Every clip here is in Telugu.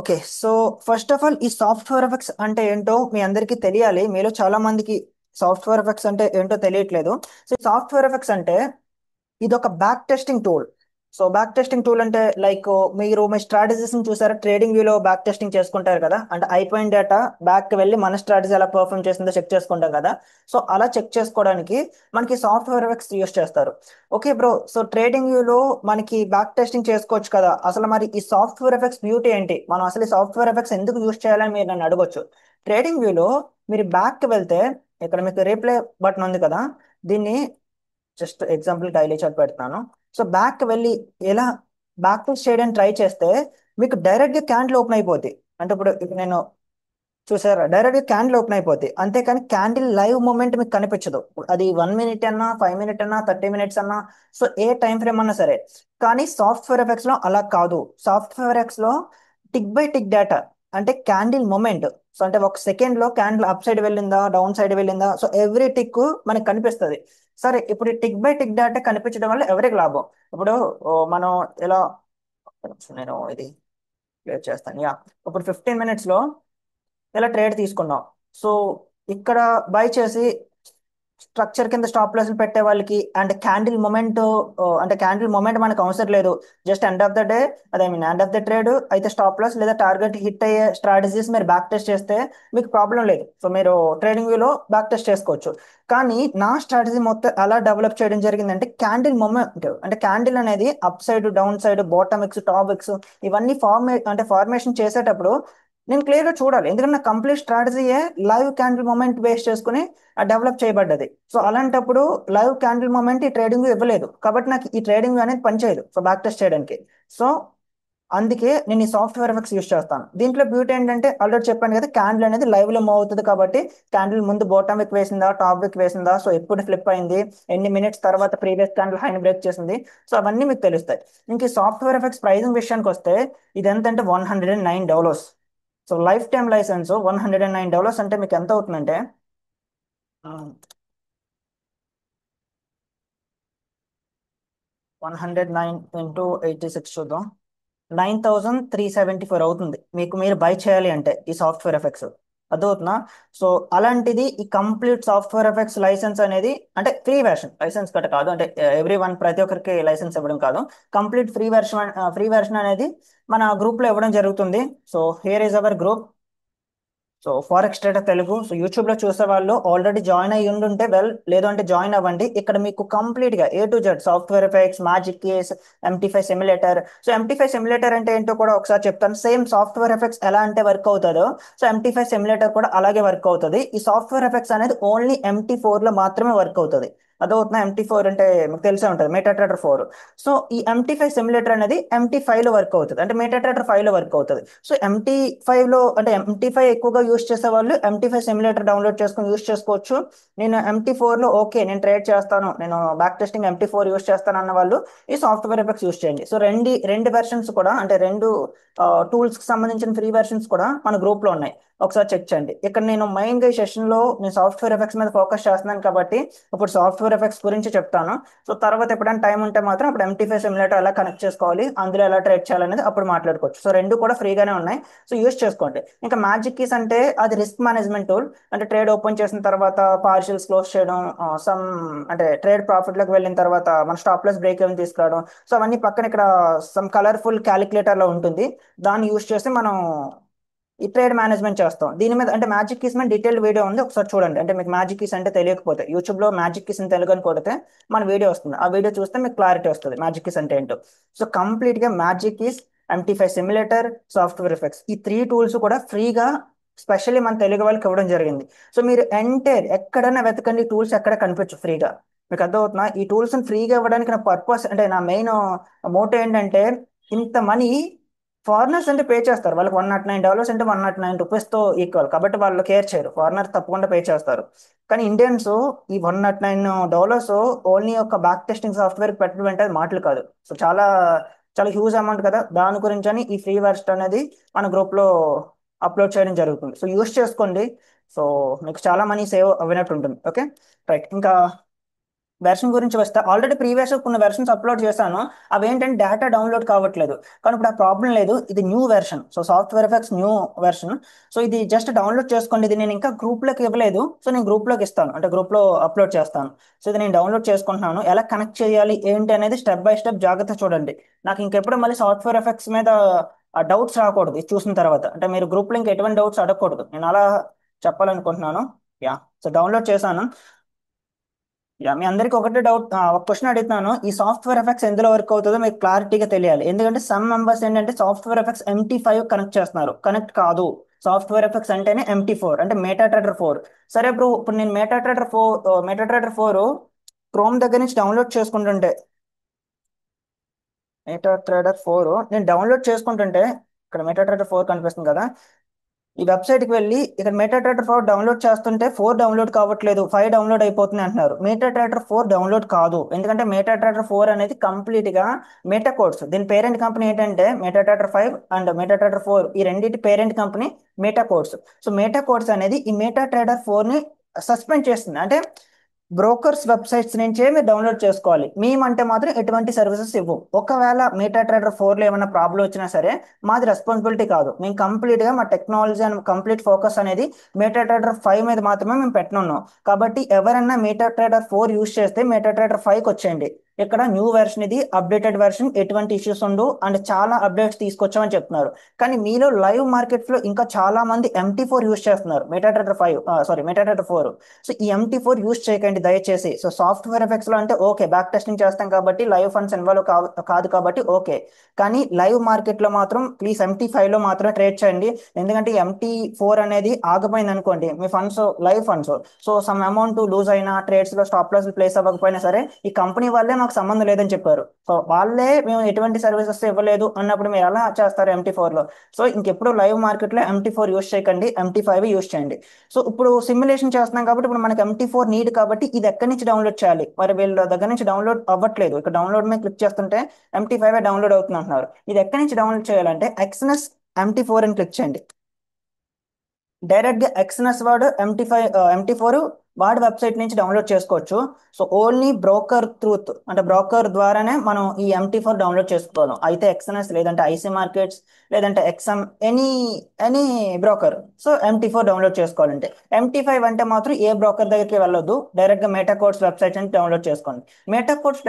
Okay. So first of all ఈ సాఫ్ట్వేర్ ఎఫెక్ట్స్ అంటే ఏంటో మీ అందరికీ తెలియాలి. మీలో చాలా మందికి సాఫ్ట్వేర్ ఎఫెక్ట్స్ అంటే ఏంటో తెలియట్లేదు. సో సాఫ్ట్వేర్ ఎఫెక్ట్స్ అంటే ఇది ఒక back testing tool. So back testing tool అంటే లైక్ మీరు మీ స్ట్రాటజీస్ చూసారా, ట్రేడింగ్ వ్యూలో బ్యాక్ టెస్టింగ్ చేసుకుంటారు కదా, అంటే అయిపోయిన డేటా బ్యాక్ వెళ్ళి మన స్ట్రాటజీ ఎలా పర్ఫామ్ చేసిందో చెక్ చేసుకుంటాం కదా. సో అలా చెక్ చేసుకోవడానికి మనకి సాఫ్ట్వేర్ ఎఫెక్ట్స్ యూస్ చేస్తారు. ఓకే బ్రో, సో ట్రేడింగ్ వ్యూలో మనకి బ్యాక్ టెస్టింగ్ చేసుకోవచ్చు కదా, అసలు మరి ఈ సాఫ్ట్వేర్ ఎఫెక్ట్స్ బ్యూటీ ఏంటి, మనం అసలు ఈ సాఫ్ట్వేర్ ఎఫెక్ట్స్ ఎందుకు యూస్ చేయాలని మీరు నన్ను అడగొచ్చు. ట్రేడింగ్ వ్యూలో మీరు బ్యాక్ వెళ్తే ఇక్కడ మీకు రీప్లే బటన్ ఉంది కదా, దీన్ని జస్ట్ ఎగ్జాంపుల్ డైలీ చార్ట్ పెడుతున్నాను. సో బ్యాక్ వెళ్ళి ఎలా బ్యాక్ టు చేయడానికి ట్రై చేస్తే మీకు డైరెక్ట్ గా క్యాండిల్ ఓపెన్ అయిపోద్ది. అంటే ఇప్పుడు నేను చూసారా, డైరెక్ట్ గా క్యాండిల్ ఓపెన్ అయిపోద్ది, అంతేకాని క్యాండిల్ లైవ్ మూమెంట్ మీకు కనిపించదు. అది 1 మినిట్ అన్నా, 5 మినిట్ అన్నా, 30 మినిట్స్ అన్నా, సో ఏ టైం ఫ్రేమ్ అన్నా సరే. కానీ సాఫ్ట్వేర్ ఎఫెక్ట్స్ లో అలా కాదు. సాఫ్ట్వేర్ ఎఫెక్ట్స్ లో టిక్ బై టిక్ డేటా, అంటే క్యాండిల్ మూమెంట్. సో అంటే ఒక సెకండ్ లో క్యాండిల్ అప్ సైడ్ వెళ్ళిందా, డౌన్ సైడ్ వెళ్ళిందా, సో ఎవ్రీ టిక్ మనకి కనిపిస్తుంది. సరే, ఇప్పుడు టిక్ బై టిక్ డేటా కనిపించడం వల్ల ఎవరికి లాభం? ఇప్పుడు మనం ఇలా, నేను ఇది క్లియర్ చేస్తాను. యా, ఇప్పుడు 15 మినిట్స్ లో ఇలా ట్రేడ్ తీసుకున్నాం. సో ఇక్కడ బై చేసి స్ట్రక్చర్ కింద స్టాప్ లాస్ పెట్టే వాళ్ళకి, అండ్ క్యాండిల్ మూమెంట్, అంటే క్యాండిల్ మూమెంట్ మనకు అవసరం లేదు. Just end of the day, అదే mean end of the trade అయితే స్టాప్ లాస్ లేదా టార్గెట్ హిట్ అయ్యే స్ట్రాటజీస్ మీరు బ్యాక్ టెస్ట్ చేస్తే మీకు ప్రాబ్లం లేదు. సో మీరు ట్రేడింగ్ వ్యూలో బ్యాక్ టెస్ట్ చేసుకోవచ్చు. కానీ నా స్ట్రాటజీ మొత్తం ఎలా డెవలప్ చేయడం జరిగిందంటే క్యాండిల్ మూమెంట్, అంటే క్యాండిల్ అనేది upside, downside, bottom X, top X, ఇవన్నీ ఫార్మేషన్ చేసేటప్పుడు నేను క్లియర్ గా చూడాలి. ఎందుకంటే నా కంప్లీట్ స్ట్రాటజీయే లైవ్ క్యాండిల్ మూమెంట్ బేస్ చేసుకుని డెవలప్ చేయబడ్డది. సో అలాంటప్పుడు లైవ్ క్యాండిల్ మూమెంట్ ఈ ట్రేడింగ్ ఇవ్వలేదు, కాబట్టి నాకు ఈ ట్రేడింగ్ అనేది పనిచేయదు సో బ్యాక్ టెస్ట్ చేయడానికి. సో అందుకే నేను ఈ సాఫ్ట్వేర్ ఎఫెక్ట్స్ యూస్ చేస్తాను. దీంట్లో బ్యూటీ ఏంటంటే ఆల్రెడీ చెప్పాను కదా, క్యాండిల్ అనేది లైవ్ లో మూవ్ అవుతుంది కాబట్టి క్యాండిల్ ముందు బాటమ్ విక్ వేసిందా, టాప్ విక్ వేసిందా, సో ఎప్పుడు ఫ్లిప్ అయింది, ఎన్ని మినిట్స్ తర్వాత ప్రీవియస్ క్యాండిల్ హైని బ్రేక్ చేసింది, సో అవన్నీ మీకు తెలుస్తాయి. ఇంక ఈ సాఫ్ట్వేర్ ఎఫెక్ట్స్ ప్రైజింగ్ విషయానికి వస్తే ఇది ఎంత అంటే $109. సో లైఫ్ టైం లైసెన్స్ $109 అంటే మీకు ఎంత అవుతుందంటే 109 × 86 చూద్దాం. 9374 అవుతుంది మీకు, మీరు బై చేయాలి అంటే ఈ సాఫ్ట్వేర్ ఎఫెక్ట్స్. అదవుతున్నా? సో అలాంటిది ఈ కంప్లీట్ సాఫ్ట్వేర్ ఎఫెక్ట్స్ లైసెన్స్ అనేది, అంటే ఫ్రీ వెర్షన్, లైసెన్స్ కట్ట కాదు, అంటే ఎవ్రీ వన్ ప్రతి ఒక్కరికి లైసెన్స్ ఇవ్వడం కాదు. కంప్లీట్ ఫ్రీ వెర్షన్ అనేది మన గ్రూప్ లో ఇవ్వడం జరుగుతుంది. So here is our group. So forex trader Telugu. So YouTube లో చూసే వాళ్ళు ఆల్రెడీ జాయిన్ అయ్యి ఉండుంటే వెల్, లేదు అంటే జాయిన్ అవ్వండి. ఇక్కడ మీకు కంప్లీట్ గా A to Z software effects, magic case, MT5 simulator. So MT5 simulator అంటే ఏంటో కూడా ఒకసారి చెప్తాను. సేమ్ సాఫ్ట్వేర్ ఎఫెక్ట్స్ ఎలా అంటే వర్క్ అవుతుందో, సో MT5 సిమ్యులేటర్ కూడా అలాగే వర్క్ అవుతుంది. ఈ సాఫ్ట్వేర్ ఎఫెక్ట్స్ అనేది ఓన్లీ MT4 లో మాత్రమే వర్క్ అవుతుంది. అదవుతున్నా? MT4 అంటే మీకు తెలిసే ఉంటుంది, MetaTrader 4. సో ఈ MT5 సిమ్యులేటర్ అనేది MT5 లో వర్క్ అవుతుంది, అంటే MetaTrader 5 లో వర్క్ అవుతుంది. సో MT5 లో, అంటే MT5 ఎక్కువగా యూస్ చేసే వాళ్ళు MT5 సిమ్యులేటర్ డౌన్లోడ్ చేసుకొని యూస్ చేసుకోవచ్చు. నేను MT4 లో ఓకే నేను ట్రేడ్ చేస్తాను, నేను బ్యాక్ టెస్టింగ్ MT4 యూస్ చేస్తాను అన్న వాళ్ళు ఈ సాఫ్ట్వేర్ ఎఫెక్ట్స్ యూస్ చేయండి. సో రెండు వెర్షన్స్ కూడా, అంటే రెండు టూల్స్ కి సంబంధించిన ఫ్రీ వెర్షన్స్ కూడా మన గ్రూప్ లో ఉన్నాయి. ఒకసారి చెక్ చేయండి. ఇక్కడ నేను మెయిన్ గా ఈ సెషన్ లో నేను సాఫ్ట్వేర్ ఎఫెక్ట్స్ మీద ఫోకస్ చేస్తున్నాను కాబట్టి ఇప్పుడు సాఫ్ట్వేర్ ఎఫెక్ట్స్ గురించి చెప్తాను. సో తర్వాత ఎప్పుడైనా టైం ఉంటే మాత్రం అప్పుడు MT5 సిమ్యులేటర్ ఎలా కనెక్ట్ చేసుకోవాలి, అందులో ఎలా ట్రేడ్ చేయాలనేది అప్పుడు మాట్లాడుకోవచ్చు. సో రెండు కూడా ఫ్రీగానే ఉన్నాయి, సో యూస్ చేసుకోండి. ఇంకా మ్యాజిక్ కీస్ అంటే అది రిస్క్ మేనేజ్మెంట్ టూల్. అంటే ట్రేడ్ ఓపెన్ చేసిన తర్వాత పార్షియల్స్ క్లోజ్ చేయడం, సమ్ అంటే ట్రేడ్ ప్రాఫిట్ లోకి వెళ్ళిన తర్వాత మన స్టాప్ లాస్ బ్రేక్ ఏమైనా తీసుకురావడం, సో అవన్నీ పక్కన ఇక్కడ సమ్ కలర్ఫుల్ క్యాలిక్యులేటర్ లో ఉంటుంది. దాన్ని యూస్ చేసి మనం ఈ ట్రేడ్ మేనేజ్మెంట్ చేస్తాం. దీని మీద అంటే మ్యాజిక్ కీస్ మీద డీటెయిల్డ్ వీడియో ఉంది, ఒకసారి చూడండి. అంటే మీకు మ్యాజిక్ కీస్ అంటే తెలియకపోతే యూట్యూబ్ లో మ్యాజిక్ కీస్ అని తెలుగు అని కొడితే మన వీడియో వస్తుంది, ఆ వీడియో చూస్తే మీకు క్లారిటీ వస్తుంది మ్యాజిక్ కీస్ అంటే ఏంటో. సో కంప్లీట్ గా magic keys, MT5 simulator, software effects, ఈ త్రీ టూల్స్ కూడా ఫ్రీగా స్పెషల్లీ మన తెలుగు వాళ్ళకి ఇవ్వడం జరిగింది. సో మీరు ఎంటైర్ ఎక్కడైనా వెతకండి, టూల్స్ ఎక్కడ కనిపించు ఫ్రీగా. మీకు అర్థమవుతున్నా? ఈ టూల్స్ ఫ్రీగా ఇవ్వడానికి నా పర్పస్, అంటే నా మెయిన్ మోటో ఏంటంటే, ఇంత మనీ ఫారినర్స్ అంటే పే చేస్తారు, వాళ్ళకి $109 అంటే $109 తో ఈక్వల్, కాబట్టి వాళ్ళు కేర్ చేయరు, ఫారినర్ తప్పకుండా పే చేస్తారు. కానీ ఇండియన్స్ ఈ $109 ఓన్లీ ఒక బ్యాక్ టెస్టింగ్ సాఫ్ట్వేర్ పెట్టడం అంటే అది మాటలు కాదు. సో చాలా చాలా హ్యూజ్ అమౌంట్ కదా, దాని గురించి అని ఈ ఫ్రీ వర్స్ట్ అనేది మన గ్రూప్ లో అప్లోడ్ చేయడం జరుగుతుంది. సో యూస్ చేసుకోండి. సో మీకు చాలా మనీ సేవ్ అవ్వినట్టు ఉంటుంది. Okay, right. ఇంకా వెర్షన్ గురించి వస్తే ఆల్రెడీ ప్రీవియస్ కొన్ని వెర్షన్స్ అప్లోడ్ చేశాను. అవి ఏంటంటే డేటా డౌన్లోడ్ కావట్లేదు. కానీ ఇప్పుడు ఆ ప్రాబ్లం లేదు, ఇది new version. So software effects new version. So ఇది జస్ట్ డౌన్లోడ్ చేసుకోండి. ఇది నేను ఇంకా గ్రూప్లోకి ఇవ్వలేదు, సో నేను గ్రూప్లోకి ఇస్తాను, అంటే గ్రూప్లో అప్లోడ్ చేస్తాను. సో ఇది నేను డౌన్లోడ్ చేసుకుంటున్నాను. ఎలా కనెక్ట్ చేయాలి ఏంటి అనేది స్టెప్ బై స్టెప్ జాగ్రత్త చూడండి. నాకు ఇంకెప్పుడు మళ్ళీ సాఫ్ట్వేర్ ఎఫెక్ట్స్ మీద డౌట్స్ రాకూడదు ఇది చూసిన తర్వాత. అంటే మీరు గ్రూప్లో ఇంకా ఎటువంటి డౌట్స్ అడగకూడదు, నేను అలా చెప్పాలనుకుంటున్నాను. యా, సో డౌన్లోడ్ చేశాను. యా, మీ అందరికీ ఒకటే డౌట్, ఒక క్వశ్చన్ అడుగుతున్నాను. ఈ సాఫ్ట్వేర్ ఎఫెక్ట్స్ ఎందులో వర్క్ అవుతుందో మీకు క్లారిటీగా తెలియాలి. ఎందుకంటే సమ్ మెంబర్స్ ఏంటంటే సాఫ్ట్వేర్ ఎఫెక్ట్స్ MT5 కనెక్ట్ చేస్తున్నారు. కనెక్ట్ కాదు. సాఫ్ట్వేర్ ఎఫెక్ట్స్ అంటేనే MT4, అంటే మెటాట్రేడర్ 4. సరే బ్రో, ఇప్పుడు నేను మెటాట్రేడర్ 4 క్రోమ్ దగ్గర నుంచి డౌన్లోడ్ చేసుకుంటుంటే, మెటాట్రేడర్ 4 నేను డౌన్లోడ్ చేసుకుంటుంటే, ఇక్కడ మెటాట్రేడర్ 4 కనిపిస్తుంది కదా, ఈ వెబ్సైట్కి వెళ్ళి ఇక్కడ మెటాట్రేడర్ 4 డౌన్లోడ్ చేస్తుంటే 4 డౌన్లోడ్ కావట్లేదు, 5 డౌన్లోడ్ అయిపోతుంది అంటున్నారు. మెటాట్రేడర్ 4 డౌన్లోడ్ కాదు. ఎందుకంటే మెటాట్రేడర్ 4 అనేది కంప్లీట్ గా మెటా కోడ్స్. దీని పేరెంట్ కంపెనీ ఏంటంటే మెటాట్రేడర్ 5 అండ్ మెటాట్రేడర్ 4, ఈ రెండింటి parent company meta codes. So meta codes అనేది ఈ మెటాట్రేడర్ 4 ని సస్పెండ్ చేస్తుంది. అంటే బ్రోకర్స్ వెబ్సైట్స్ నుంచే మీరు డౌన్లోడ్ చేసుకోవాలి. మేమంటే మాత్రం ఎటువంటి సర్వీసెస్ ఇవ్వం. ఒకవేళ మెటాట్రేడర్ 4 లో ఏమైనా ప్రాబ్లం వచ్చినా సరే మాది రెస్పాన్సిబిలిటీ కాదు. మేము కంప్లీట్ గా మా టెక్నాలజీ అండ్ కంప్లీట్ ఫోకస్ అనేది మెటాట్రేడర్ 5 మీద మాత్రమే మేము పెట్టనున్నాం. కాబట్టి ఎవరైనా మెటాట్రేడర్ 4 యూస్ చేస్తే మెటాట్రేడర్ 5కి వచ్చేయండి. ఇక్కడ న్యూ వెర్షన్, ఇది అప్డేటెడ్ వెర్షన్, ఎటువంటి ఇష్యూస్ ఉండవు అండ్ చాలా అప్డేట్స్ తీసుకొచ్చామని చెప్తున్నారు. కానీ మీలో లైవ్ మార్కెట్స్ లో ఇంకా చాలా మంది MT4 యూస్ చేస్తున్నారు, మెటాట్రేడర్ 4. సో ఈ MT4 యూస్ చేయకండి దయచేసి. సో సాఫ్ట్వేర్ ఎఫెక్ట్స్ లో అంటే ఓకే, బ్యాక్ టెస్టింగ్ చేస్తాం కాబట్టి లైవ్ ఫండ్స్ ఇన్వాల్వ్ కాదు కాబట్టి ఓకే. కానీ లైవ్ మార్కెట్ లో మాత్రం ప్లీజ్ MT5 లో మాత్రం ట్రేడ్ చేయండి. ఎందుకంటే MT4 అనేది ఆగిపోయింది అనుకోండి, మీ funds, live funds, so some amount lose అయినా, ట్రేడ్స్ లో స్టాప్ లాస్ ప్లేస్ అవ్వకపోయినా సరే ఈ కంపెనీ వాళ్ళే మాకు సంబంధం లేదని చెప్పారు. సో వాళ్ళే మేము ఎటువంటి సర్వీసెస్ ఇవ్వలేదు అన్నప్పుడు మీరు ఎలా చేస్తారు MT4 లో? సో ఇంకెప్పుడు లైవ్ మార్కెట్ లో MT4 యూస్ చేయకండి, MT5 యూస్ చేయండి. సో ఇప్పుడు సిమ్యులేషన్ చేస్తున్నాం కాబట్టి ఇప్పుడు మనకి MT4 నీడ్, కాబట్టి ఇది ఎక్కడి నుంచి డౌన్లోడ్ చేయాలి? మరి వీళ్ళ దగ్గర నుంచి డౌన్లోడ్ అవ్వట్లేదు. ఇక్కడ డౌన్లోడ్ మీద క్లిక్ చేస్తుంటే MT5 డౌన్లోడ్ అవుతుంది అంటున్నారు. ఇది ఎక్కడి నుంచి డౌన్లోడ్ చేయాలంటే ఎక్స్నెస్ MT4 అని క్లిక్ చేయండి. డైరెక్ట్ గా ఎక్స్ఎన్ఎస్ వాడు MT4 వాడి వెబ్సైట్ నుంచి డౌన్లోడ్ చేసుకోవచ్చు. సో ఓన్లీ బ్రోకర్ త్రూత్, అంటే బ్రోకర్ ద్వారానే మనం ఈ MT4 డౌన్లోడ్ చేసుకోవాలి. అయితే ఎక్స్ఎన్ఎస్ లేదంటే ఐసీ మార్కెట్స్ లేదంటే XM, any any broker, so MT4 download చేసుకోవాలంటే. MT5 అంటే మాత్రం ఏ బ్రోకర్ దగ్గరికి వెళ్ళొద్దు, డైరెక్ట్ గా మెటాకోడ్స్ వెబ్సైట్ నుంచి డౌన్లోడ్ చేసుకోండి. మెటాకోడ్స్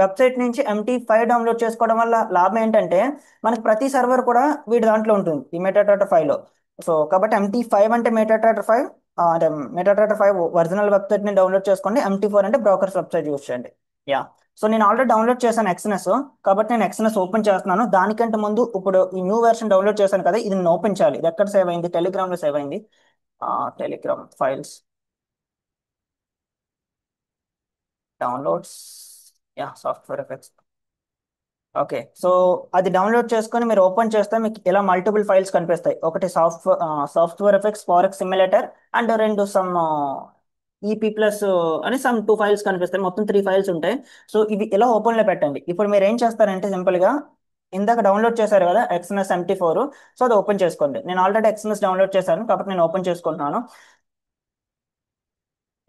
వెబ్సైట్ నుంచి MT5 డౌన్లోడ్ చేసుకోవడం వల్ల లాభం ఏంటంటే మనకి ప్రతి సర్వర్ కూడా వీడి దాంట్లో ఉంటుంది, ఈ మెటాట్రేడర్ 5లో. సో కాబట్టి MT5 అంటే మెటాట్రేడర్ 5, అంటే మెటాట్రేడర్ 5 ఒరిజినల్ వెబ్సైట్ ని డౌన్లోడ్ చేసుకోండి. MT4 అంటే బ్రోకర్స్ వెబ్సైట్ యూస్ చేయండి. యా, సో నేను ఆల్రెడీ డౌన్లోడ్ చేశాను ఎక్స్ఎన్ఎస్, కాబట్టి నేను ఎక్స్ఎన్ఎస్ ఓపెన్ చేస్తున్నాను. దానికంటే ముందు ఇప్పుడు ఈ న్యూ వెర్షన్ డౌన్లోడ్ చేశాను కదా, ఇది నేను ఓపెన్ చేయాలి. ఇది ఎక్కడ సేవ్ అయింది? టెలిగ్రామ్ లో సేవ్ అయింది. Telegram files, downloads, yeah, software effects. Okay, so అది డౌన్లోడ్ చేసుకొని మీరు ఓపెన్ చేస్తే మీకు ఇలా మల్టిపుల్ ఫైల్స్ కనిపిస్తాయి. ఒకటి software effects forex simulator, and రెండు సమ్ EP+ అని సమ్ 2 ఫైల్స్ కనిపిస్తాయి. మొత్తం 3 ఫైల్స్ ఉంటాయి. సో ఇవి ఇలా ఓపెన్ లో పెట్టండి. ఇప్పుడు మీరు ఏం చేస్తారంటే సింపుల్ గా ఇందాక డౌన్లోడ్ చేశారు కదా ఎక్స్ఎన్ఎస్ MT4, సో అది ఓపెన్ చేసుకోండి. నేను ఆల్రెడీ ఎక్స్ఎన్ఎస్ డౌన్లోడ్ చేశాను కాబట్టి నేను ఓపెన్ చేసుకుంటున్నాను.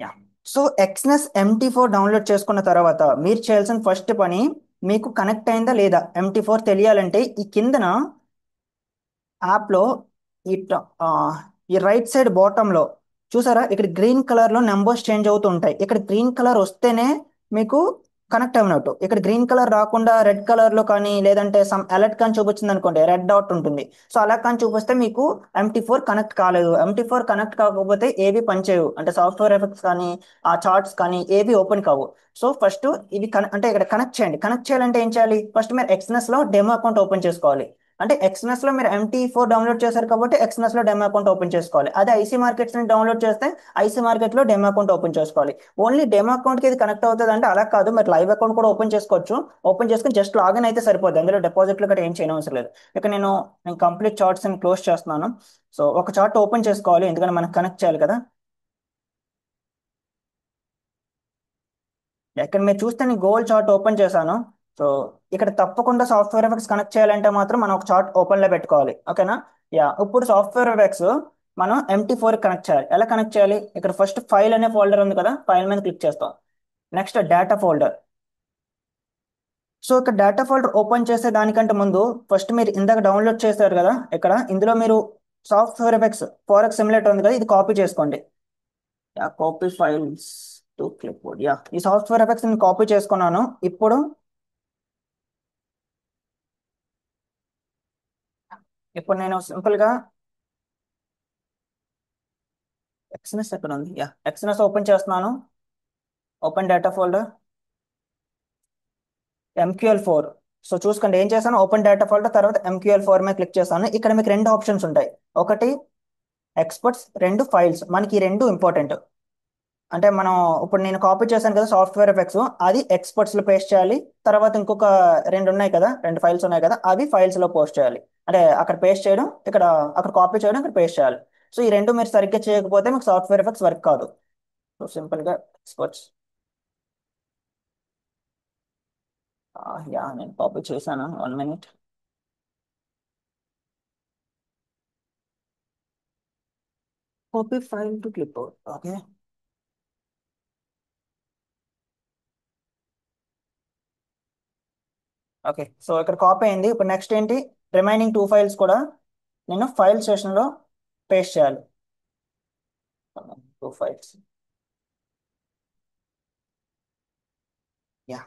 యా, సో ఎక్స్ఎన్ఎస్ MT4 డౌన్లోడ్ చేసుకున్న తర్వాత మీరు చేయాల్సిన ఫస్ట్ పని, మీకు కనెక్ట్ అయిందా లేదా MT4 తెలియాలంటే ఈ కిందన యాప్లో ఈ ఆ, ఈ రైట్ సైడ్ బాటంలో చూసారా, ఇక్కడ గ్రీన్ కలర్ లో నెంబర్స్ చేంజ్ అవుతూ ఉంటాయి. ఇక్కడ గ్రీన్ కలర్ వస్తేనే మీకు కనెక్ట్ అయినట్టు. ఇక్కడ గ్రీన్ కలర్ రాకుండా రెడ్ కలర్ లో కానీ లేదంటే సమ్ అలర్ట్ కానీ చూపించింది అనుకోండి, రెడ్ డాట్ ఉంటుంది. సో అలా కానీ చూపిస్తే మీకు MT4 కనెక్ట్ కాలేదు. MT4 కనెక్ట్ కాకపోతే ఏవి పనిచేయవు, అంటే సాఫ్ట్వేర్ ఎఫెక్ట్స్ కానీ ఆ చార్ట్స్ కానీ ఏవి ఓపెన్ కావు. సో ఫస్ట్ ఇవి అంటే ఇక్కడ కనెక్ట్ చేయండి. కనెక్ట్ చేయాలంటే ఏం చేయాలి? ఫస్ట్ మీరు ఎక్స్ఎన్ఎస్ లో డెమో అకౌంట్ ఓపెన్ చేసుకోవాలి. అంటే ఎక్స్ఎన్ఎస్ లో మీరు MT4 డౌన్లోడ్ చేశారు కాబట్టి ఎక్స్ఎన్ఎస్ లో డెమో అకౌంట్ ఓపెన్ చేసుకోవాలి. అదే ఐసీ మార్కెట్స్ ని డౌన్లోడ్ చేస్తే ఐసీ మార్కెట్ లో డెమో అకౌంట్ ఓపెన్ చేసుకోవాలి. ఓన్లీ డెమో అకౌంట్ కి ఇది కనెక్ట్ అవుతుంది అంటే అలా కాదు, మీరు లైవ్ అకౌంట్ కూడా ఓపెన్ చేసుకోవచ్చు. ఓపెన్ చేసుకుని జస్ట్ లాగిన్ అయితే సరిపోతుంది, అందులో డిపాజిట్లు కూడా ఏం చేయడం అవసరం లేదు. ఇక నేను కంప్లీట్ చార్ట్స్ అని క్లోజ్ చేస్తున్నాను. సో ఒక చార్ట్ ఓపెన్ చేసుకోవాలి ఎందుకంటే మనకు కనెక్ట్ చేయాలి కదా. ఇక్కడ మీరు చూస్తే నేను గోల్ చార్ట్ ఓపెన్ చేశాను. సో ఇక్కడ తప్పకుండా సాఫ్ట్వేర్ ఎఫెక్ట్స్ కనెక్ట్ చేయాలంటే మాత్రం మనం ఒక చార్ట్ ఓపెన్ లో పెట్టుకోవాలి. ఓకేనా? యా, ఇప్పుడు సాఫ్ట్వేర్ ఎఫెక్ట్స్ మనం MT4 కనెక్ట్ చేయాలి. ఎలా కనెక్ట్ చేయాలి? ఇక్కడ ఫస్ట్ ఫైల్ అనే ఫోల్డర్ ఉంది కదా, ఫైల్ మీద క్లిక్ చేస్తాం. Next data folder. సో ఇక్కడ డేటా ఫోల్డర్ ఓపెన్ చేసే దానికంటే ముందు ఫస్ట్ మీరు ఇందాక డౌన్లోడ్ చేశారు కదా, ఇక్కడ ఇందులో మీరు సాఫ్ట్వేర్ ఎఫెక్ట్స్ ఫోరెక్స్ సిమ్యులేటర్ ఉంది కదా, ఇది కాపీ చేసుకోండి. Yeah copy files to clip board. Yeah ఈ సాఫ్ట్వేర్ ఎఫెక్ట్స్ నేను కాపీ చేసుకున్నాను. ఇప్పుడు నేను సింపుల్ గా ఎక్స్ఎన్ఎస్ ఎక్కడ ఉంది, యా ఎక్స్ఎన్ఎస్ ఓపెన్ చేస్తున్నాను. Open data folder, MQL4. So చూసుకోండి ఏం చేశాను, ఓపెన్ డేటా ఫోల్డర్ తర్వాత MQL4 మీద క్లిక్ చేశాను. ఇక్కడ మీకు రెండు ఆప్షన్స్ ఉంటాయి, ఒకటి ఎక్స్పర్ట్స్, రెండు ఫైల్స్. మనకి ఈ రెండు ఇంపార్టెంట్. అంటే మనం ఇప్పుడు నేను కాపీ చేశాను కదా సాఫ్ట్వేర్ ఎఫెక్ట్స్, అది ఎక్స్పర్ట్స్ లో పేస్ట్ చేయాలి. తర్వాత ఇంకొక రెండు ఉన్నాయి కదా, రెండు ఫైల్స్ ఉన్నాయి కదా, అవి ఫైల్స్ లో పోస్ట్ చేయాలి. అంటే అక్కడ పేస్ట్ చేయడం, ఇక్కడ అక్కడ కాపీ చేయడం, ఇక్కడ పేస్ట్ చేయాలి. సో ఈ రెండు మీరు సరిగ్గా చేయకపోతే మీకు సాఫ్ట్వేర్ ఎఫెక్ట్స్ వర్క్ కాదు. సో సింపుల్ గా ఎక్స్పర్ట్స్, యా నేను కాపీ చేశాను. 1 minute. Copy file to clip board. Okay. Okay so ఇక్కడ కాపీ అయింది. ఇప్పుడు నెక్స్ట్ ఏంటి, రిమైనింగ్ టూ ఫైల్స్ కూడా నేను ఫైల్ సెషన్ లో పేస్ట్ చేయాలి. Two files. Yeah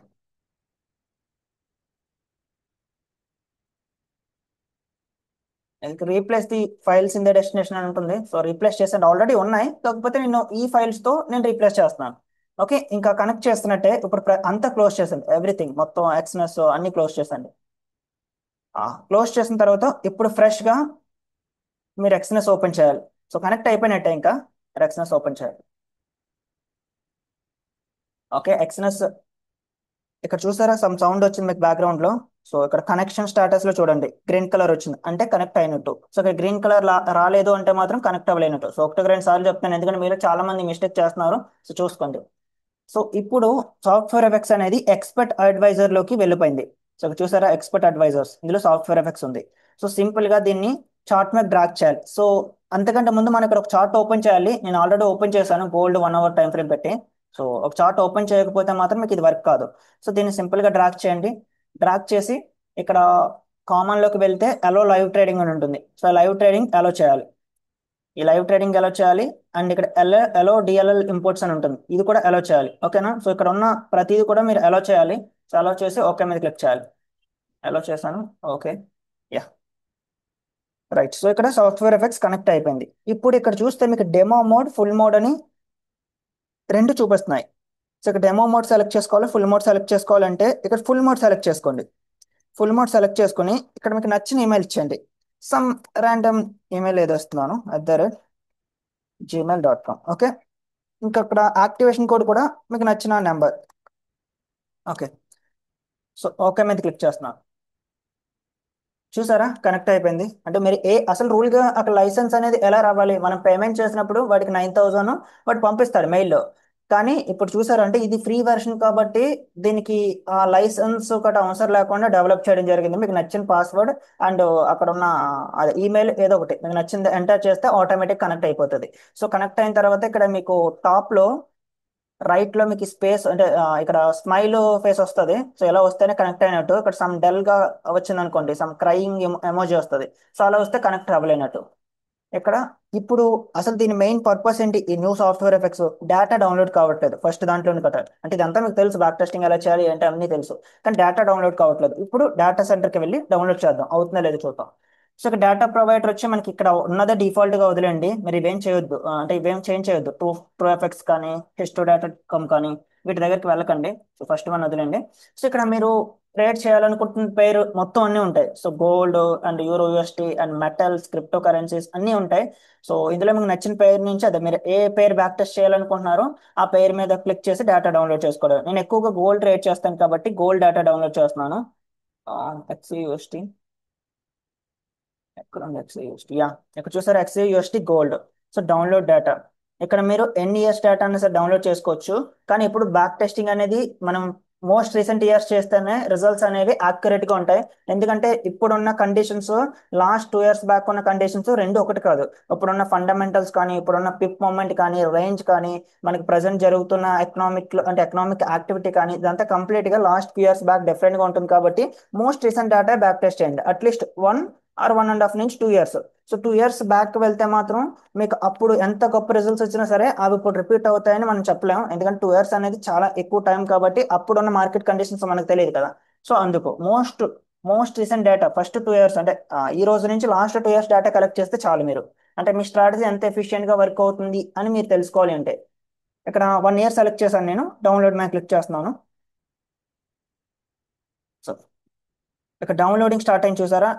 replace the files in the destination అని ఉంటుంది. సో రీప్లేస్ చేసాను, ఆల్రెడీ ఉన్నాయి, కాకపోతే నేను ఈ ఫైల్స్ తో నేను రీప్లేస్ చేస్తున్నాను. ఓకే ఇంకా కనెక్ట్ చేస్తున్నట్టే ఇప్పుడు అంతా క్లోజ్ చేసండి, ఎవ్రీథింగ్ మొత్తం ఎక్స్ఎన్ఎస్ అన్ని క్లోజ్ చేసండి. క్లోజ్ చేసిన తర్వాత ఇప్పుడు ఫ్రెష్ గా మీరు ఎక్స్ఎన్ఎస్ ఓపెన్ చేయాలి. సో కనెక్ట్ అయిపోయినట్టే, ఇంకా ఎక్స్ఎన్ఎస్ ఓపెన్ చేయాలి. ఓకే ఎక్స్ఎన్ఎస్, ఇక్కడ చూసారా సమ్ సౌండ్ వచ్చింది మీకు బ్యాక్గ్రౌండ్ లో. సో ఇక్కడ కనెక్షన్ స్టాటస్ లో చూడండి గ్రీన్ కలర్ వచ్చింది, అంటే కనెక్ట్ అయినట్టు. సో ఇక్కడ గ్రీన్ కలర్ రాలేదు అంటే మాత్రం కనెక్ట్ అవ్వలేనట్టు. సో ఒకటి రెండు సార్లు చెప్తాను, ఎందుకంటే మీరు చాలా మంది మిస్టేక్ చేస్తున్నారు. సో చూసుకోండి. సో ఇప్పుడు సాఫ్ట్వేర్ ఎఫెక్ట్స్ అనేది ఎక్స్పర్ట్ అడ్వైజర్ లోకి వెళ్ళిపోయింది. సో ఇక్కడ చూసారా ఎక్స్పర్ట్ అడ్వైజర్స్, ఇందులో సాఫ్ట్వేర్ ఎఫెక్ట్స్ ఉంది. సో సింపుల్ గా దీన్ని చార్ట్ మీద డ్రాగ్ చేయాలి. సో అంతకంటే ముందు మనం ఇక్కడ ఒక చార్ట్ ఓపెన్ చేయాలి. నేను ఆల్రెడీ ఓపెన్ చేశాను గోల్డ్ 1 hour టైం ఫ్రేమ్ పెట్టి. సో ఒక చార్ట్ ఓపెన్ చేయకపోతే మాత్రం మీకు ఇది వర్క్ కాదు. సో దీన్ని సింపుల్ గా డ్రాగ్ చేయండి. డ్రాగ్ చేసి ఇక్కడ కామన్ లోకి వెళ్తే అలో లైవ్ ట్రేడింగ్ అని ఉంటుంది. సో లైవ్ ట్రేడింగ్ అలో చేయాలి. ఈ లైవ్ ట్రేడింగ్ అలో చేయాలి. అండ్ ఇక్కడ అలో డిఎల్ఎల్ ఇంపోర్ట్స్ అని ఉంటుంది, ఇది కూడా అలో చేయాలి. ఓకేనా. సో ఇక్కడ ఉన్న ప్రతిదీ కూడా మీరు అలో చేయాలి. సో అలో చేసి ఓకే మీద క్లిక్ చేయాలి. అలో చేశాను. ఓకే. Yeah right. సో ఇక్కడ సాఫ్ట్వేర్ ఎఫెక్ట్స్ కనెక్ట్ అయిపోయింది. ఇప్పుడు ఇక్కడ చూస్తే మీకు డెమో మోడ్, ఫుల్ మోడ్ అని రెండు చూపిస్తున్నాయి. సో ఇక్కడ డెమో మోడ్ సెలెక్ట్ చేసుకోవాలి, ఫుల్ మోడ్ సెలెక్ట్ చేసుకోవాలంటే ఇక్కడ ఫుల్ మోడ్ సెలెక్ట్ చేసుకోండి. ఫుల్ మోడ్ సెలెక్ట్ చేసుకుని ఇక్కడ మీకు నచ్చిన ఈమెయిల్ ఇచ్చేయండి. సమ్ ర్యాండమ్ ఈమెయిల్ ఏదో ఇస్తున్నాను @gmail.com. ఓకే ఇంకా అక్కడ యాక్టివేషన్ కోడ్ కూడా మీకు నచ్చిన నెంబర్. ఓకే సో ఓకే మీద క్లిక్ చేస్తున్నాను. చూసారా కనెక్ట్ అయిపోయింది. అంటే మీరు అసలు రూల్ గా అక్కడ లైసెన్స్ అనేది ఎలా రావాలి, మనం పేమెంట్ చేసినప్పుడు వాడికి 9,000 వాడు పంపిస్తాడు మెయిల్లో. కానీ ఇప్పుడు చూసారంటే ఇది ఫ్రీ వెర్షన్ కాబట్టి దీనికి ఆ లైసెన్స్ ఒకటి అవసరం లేకుండా డెవలప్ చేయడం జరిగింది. మీకు నచ్చిన పాస్వర్డ్ అండ్ అక్కడ ఉన్న అది ఈమెయిల్ ఏదో ఒకటి మీకు నచ్చింది ఎంటర్ చేస్తే ఆటోమేటిక్ కనెక్ట్ అయిపోతుంది. సో కనెక్ట్ అయిన తర్వాత ఇక్కడ మీకు టాప్ లో రైట్ లో మీకు స్పేస్ అంటే ఇక్కడ స్మైల్ ఫేస్ వస్తుంది. సో ఎలా వస్తేనే కనెక్ట్ అయినట్టు. ఇక్కడ సమ్ డల్ గా వచ్చింది అనుకోండి, సమ్ క్రయింగ్ ఎమోజీ వస్తుంది. సో అలా వస్తే కనెక్ట్ అవ్వలేనట్టు. ఇక్కడ ఇప్పుడు అసలు దీని మెయిన్ పర్పస్ ఏంటి, ఈ new software effects data download కావట్లేదు ఫస్ట్ దాంట్లోనే కదా. అంటే ఇదంతా మీకు తెలుసు, బ్యాక్ టెస్టింగ్ ఎలా చేయాలి అంటే అన్నీ తెలుసు. కానీ డేటా డౌన్లోడ్ కావట్లేదు. ఇప్పుడు డేటా సెంటర్కి వెళ్ళి డౌన్లోడ్ చేద్దాం, అవుతుందో లేదో చూద్దాం. సో ఇక్కడ డేటా ప్రొవైడర్ వచ్చి మనకి ఇక్కడ ఉన్నదే డిఫాల్ట్ గా వదిలేండి, మీరు ఇవేం చేయొద్దు. అంటే ఇవేం చేంజ్ చేయొద్దు. ట్రూ ఎఫెక్ట్స్ కానీ హిస్టో డేటా కమ్ కానీ వీటి దగ్గరికి వెళ్ళకండి. సో ఫస్ట్ వన్ వదిలేండి. సో ఇక్కడ మీరు ట్రేడ్ చేయాలనుకుంటున్న పేరు మొత్తం అన్నీ ఉంటాయి. So gold and euro UST and metals, crypto currencies అన్నీ ఉంటాయి. సో ఇందులో మీకు నచ్చిన పేరు నుంచి అదే మీరు ఏ పేరు బ్యాక్ టెస్ట్ చేయాలనుకుంటున్నారో ఆ పేరు మీద క్లిక్ చేసి డేటా డౌన్లోడ్ చేసుకోవడం. నేను ఎక్కువగా గోల్డ్ ట్రేడ్ చేస్తాను కాబట్టి గోల్డ్ డేటా డౌన్లోడ్ చేస్తున్నాను. XUST ఎక్కడ ఉంది, XUST యా ఇక్కడ చూసారు XUST gold. So download data, ఇక్కడ మీరు ఎన్ని ఇయర్స్ డేటా అన్న సరే డౌన్లోడ్ చేసుకోవచ్చు. కానీ ఇప్పుడు బ్యాక్ టెస్టింగ్ అనేది మనం మోస్ట్ రీసెంట్ ఇయర్స్ చేస్తేనే రిజల్ట్స్ అనేవి accurate గా ఉంటాయి. ఎందుకంటే ఇప్పుడున్న కండిషన్స్, లాస్ట్ 2 ఇయర్స్ బ్యాక్ ఉన్న కండిషన్స్ రెండు ఒకటి కాదు. ఇప్పుడున్న ఫండమెంటల్స్ కానీ, ఇప్పుడున్న పిప్ మూమెంట్ కానీ, రేంజ్ కానీ, మనకి ప్రజెంట్ జరుగుతున్న ఎకనామిక్ అంటే ఎకనామిక్ యాక్టివిటీ కానీ, ఇదంతా కంప్లీట్ గా last few years back different గా ఉంటుంది. కాబట్టి most recent data back test చేయండి, అట్లీస్ట్ 1 or 1.5 నుంచి 2 ఇయర్స్. సో 2 ఇయర్స్ బ్యాక్ వెళ్తే మాత్రం మీకు అప్పుడు ఎంత గొప్ప రిజల్ట్స్ వచ్చినా సరే అవి ఇప్పుడు రిపీట్ అవుతాయని మనం చెప్పలేము. ఎందుకంటే 2 ఇయర్స్ అనేది చాలా ఎక్కువ టైం కాబట్టి అప్పుడున్న మార్కెట్ కండిషన్స్ మనకు తెలియదు కదా. సో అందుకు most recent data first 2 years అంటే ఈ రోజు నుంచి లాస్ట్ 2 ఇయర్స్ డేటా కలెక్ట్ చేస్తే చాలు. మీరు అంటే మీ స్ట్రాటజీ ఎంత ఎఫిషియెంట్ గా వర్క్ అవుతుంది అని మీరు తెలుసుకోవాలి అంటే ఇక్కడ 1 ఇయర్ సెలెక్ట్ చేశాను, నేను డౌన్లోడ్ మీద క్లిక్ చేస్తున్నాను. సో ఇక డౌన్లోడింగ్ స్టార్ట్ అయింది చూసారా.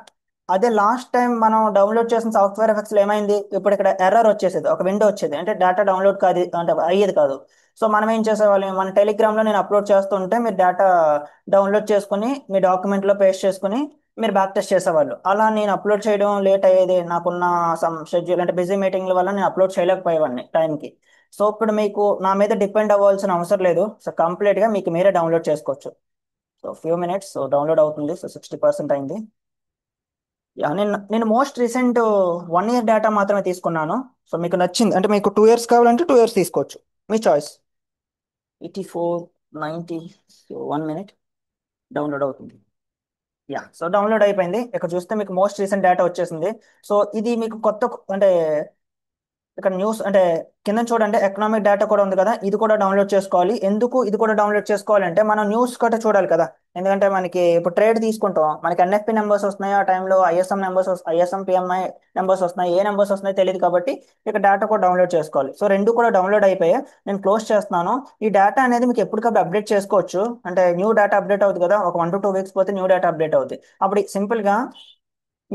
అదే లాస్ట్ టైం మనం డౌన్లోడ్ చేసిన సాఫ్ట్వేర్ ఎఫెక్ట్స్ ఏమైంది, ఇప్పుడు ఇక్కడ ఎర్రర్ వచ్చేసేది, ఒక విండో వచ్చేది, అంటే డేటా డౌన్లోడ్ కాదు అంటే అయ్యేది కాదు. సో మనం ఏం చేసేవాళ్ళం, మన టెలిగ్రామ్ లో నేను అప్లోడ్ చేస్తుంటే మీరు డేటా డౌన్లోడ్ చేసుకుని మీ డాక్యుమెంట్ లో పేస్ట్ చేసుకుని మీరు బ్యాక్ టెస్ట్ చేసేవాళ్ళు. అలా నేను అప్లోడ్ చేయడం లేట్ అయ్యేది, నాకున్న సమ్ షెడ్యూల్ అంటే బిజీ మీటింగ్ల వల్ల నేను అప్లోడ్ చేయలేకపోయేవాడిని టైంకి. సో ఇప్పుడు మీకు నా మీద డిపెండ్ అవ్వాల్సిన అవసరం లేదు. సో కంప్లీట్ గా మీకు మీరే డౌన్లోడ్ చేసుకోవచ్చు. So few minutes, so download అవుతుంది. సో 60% అయింది. యా, నేను మోస్ట్ రీసెంట్ 1 ఇయర్ డేటా మాత్రమే తీసుకున్నాను. సో మీకు నచ్చింది అంటే మీకు 2 ఇయర్స్ కావాలంటే 2 ఇయర్స్ తీసుకోవచ్చు, మీ చాయిస్. 8490. సో 1 మినిట్, డౌన్లోడ్ అవుతుంది. యా, సో డౌన్లోడ్ అయిపోయింది. ఇక్కడ చూస్తే మీకు మోస్ట్ రీసెంట్ డేటా వచ్చేసింది. సో ఇది మీకు కొత్త అంటే ఇక్కడ న్యూస్ అంటే కింద చూడండి, ఎకనామిక్ డేటా కూడా ఉంది కదా, ఇది కూడా డౌన్లోడ్ చేసుకోవాలి. ఎందుకు ఇది కూడా డౌన్లోడ్ చేసుకోవాలంటే మనం న్యూస్ కూడా చూడాలి కదా. ఎందుకంటే మనకి ఇప్పుడు ట్రేడ్ తీసుకుంటాం, మనకి ఎన్ఎఫ్పి నెంబర్స్ వస్తున్నాయి, ఆ టైంలో ISM numbers, ISM PMI numbers వస్తున్నాయి, ఏ నెంబర్స్ వస్తున్నాయి తెలియదు. కాబట్టి ఇక డేటా కూడా డౌన్లోడ్ చేసుకోవాలి. సో రెండు కూడా డౌన్లోడ్ అయిపోయాయి. నేను క్లోజ్ చేస్తున్నాను. ఈ డేటా అనేది మీకు ఎప్పటికప్పుడు అప్డేట్ చేసుకోవచ్చు. అంటే న్యూ డేటా అప్డేట్ అవుతుంది కదా, ఒక 1 to 2 వీక్స్ పోతే న్యూ డేటా అప్డేట్ అవుతుంది. అప్పుడు సింపుల్ గా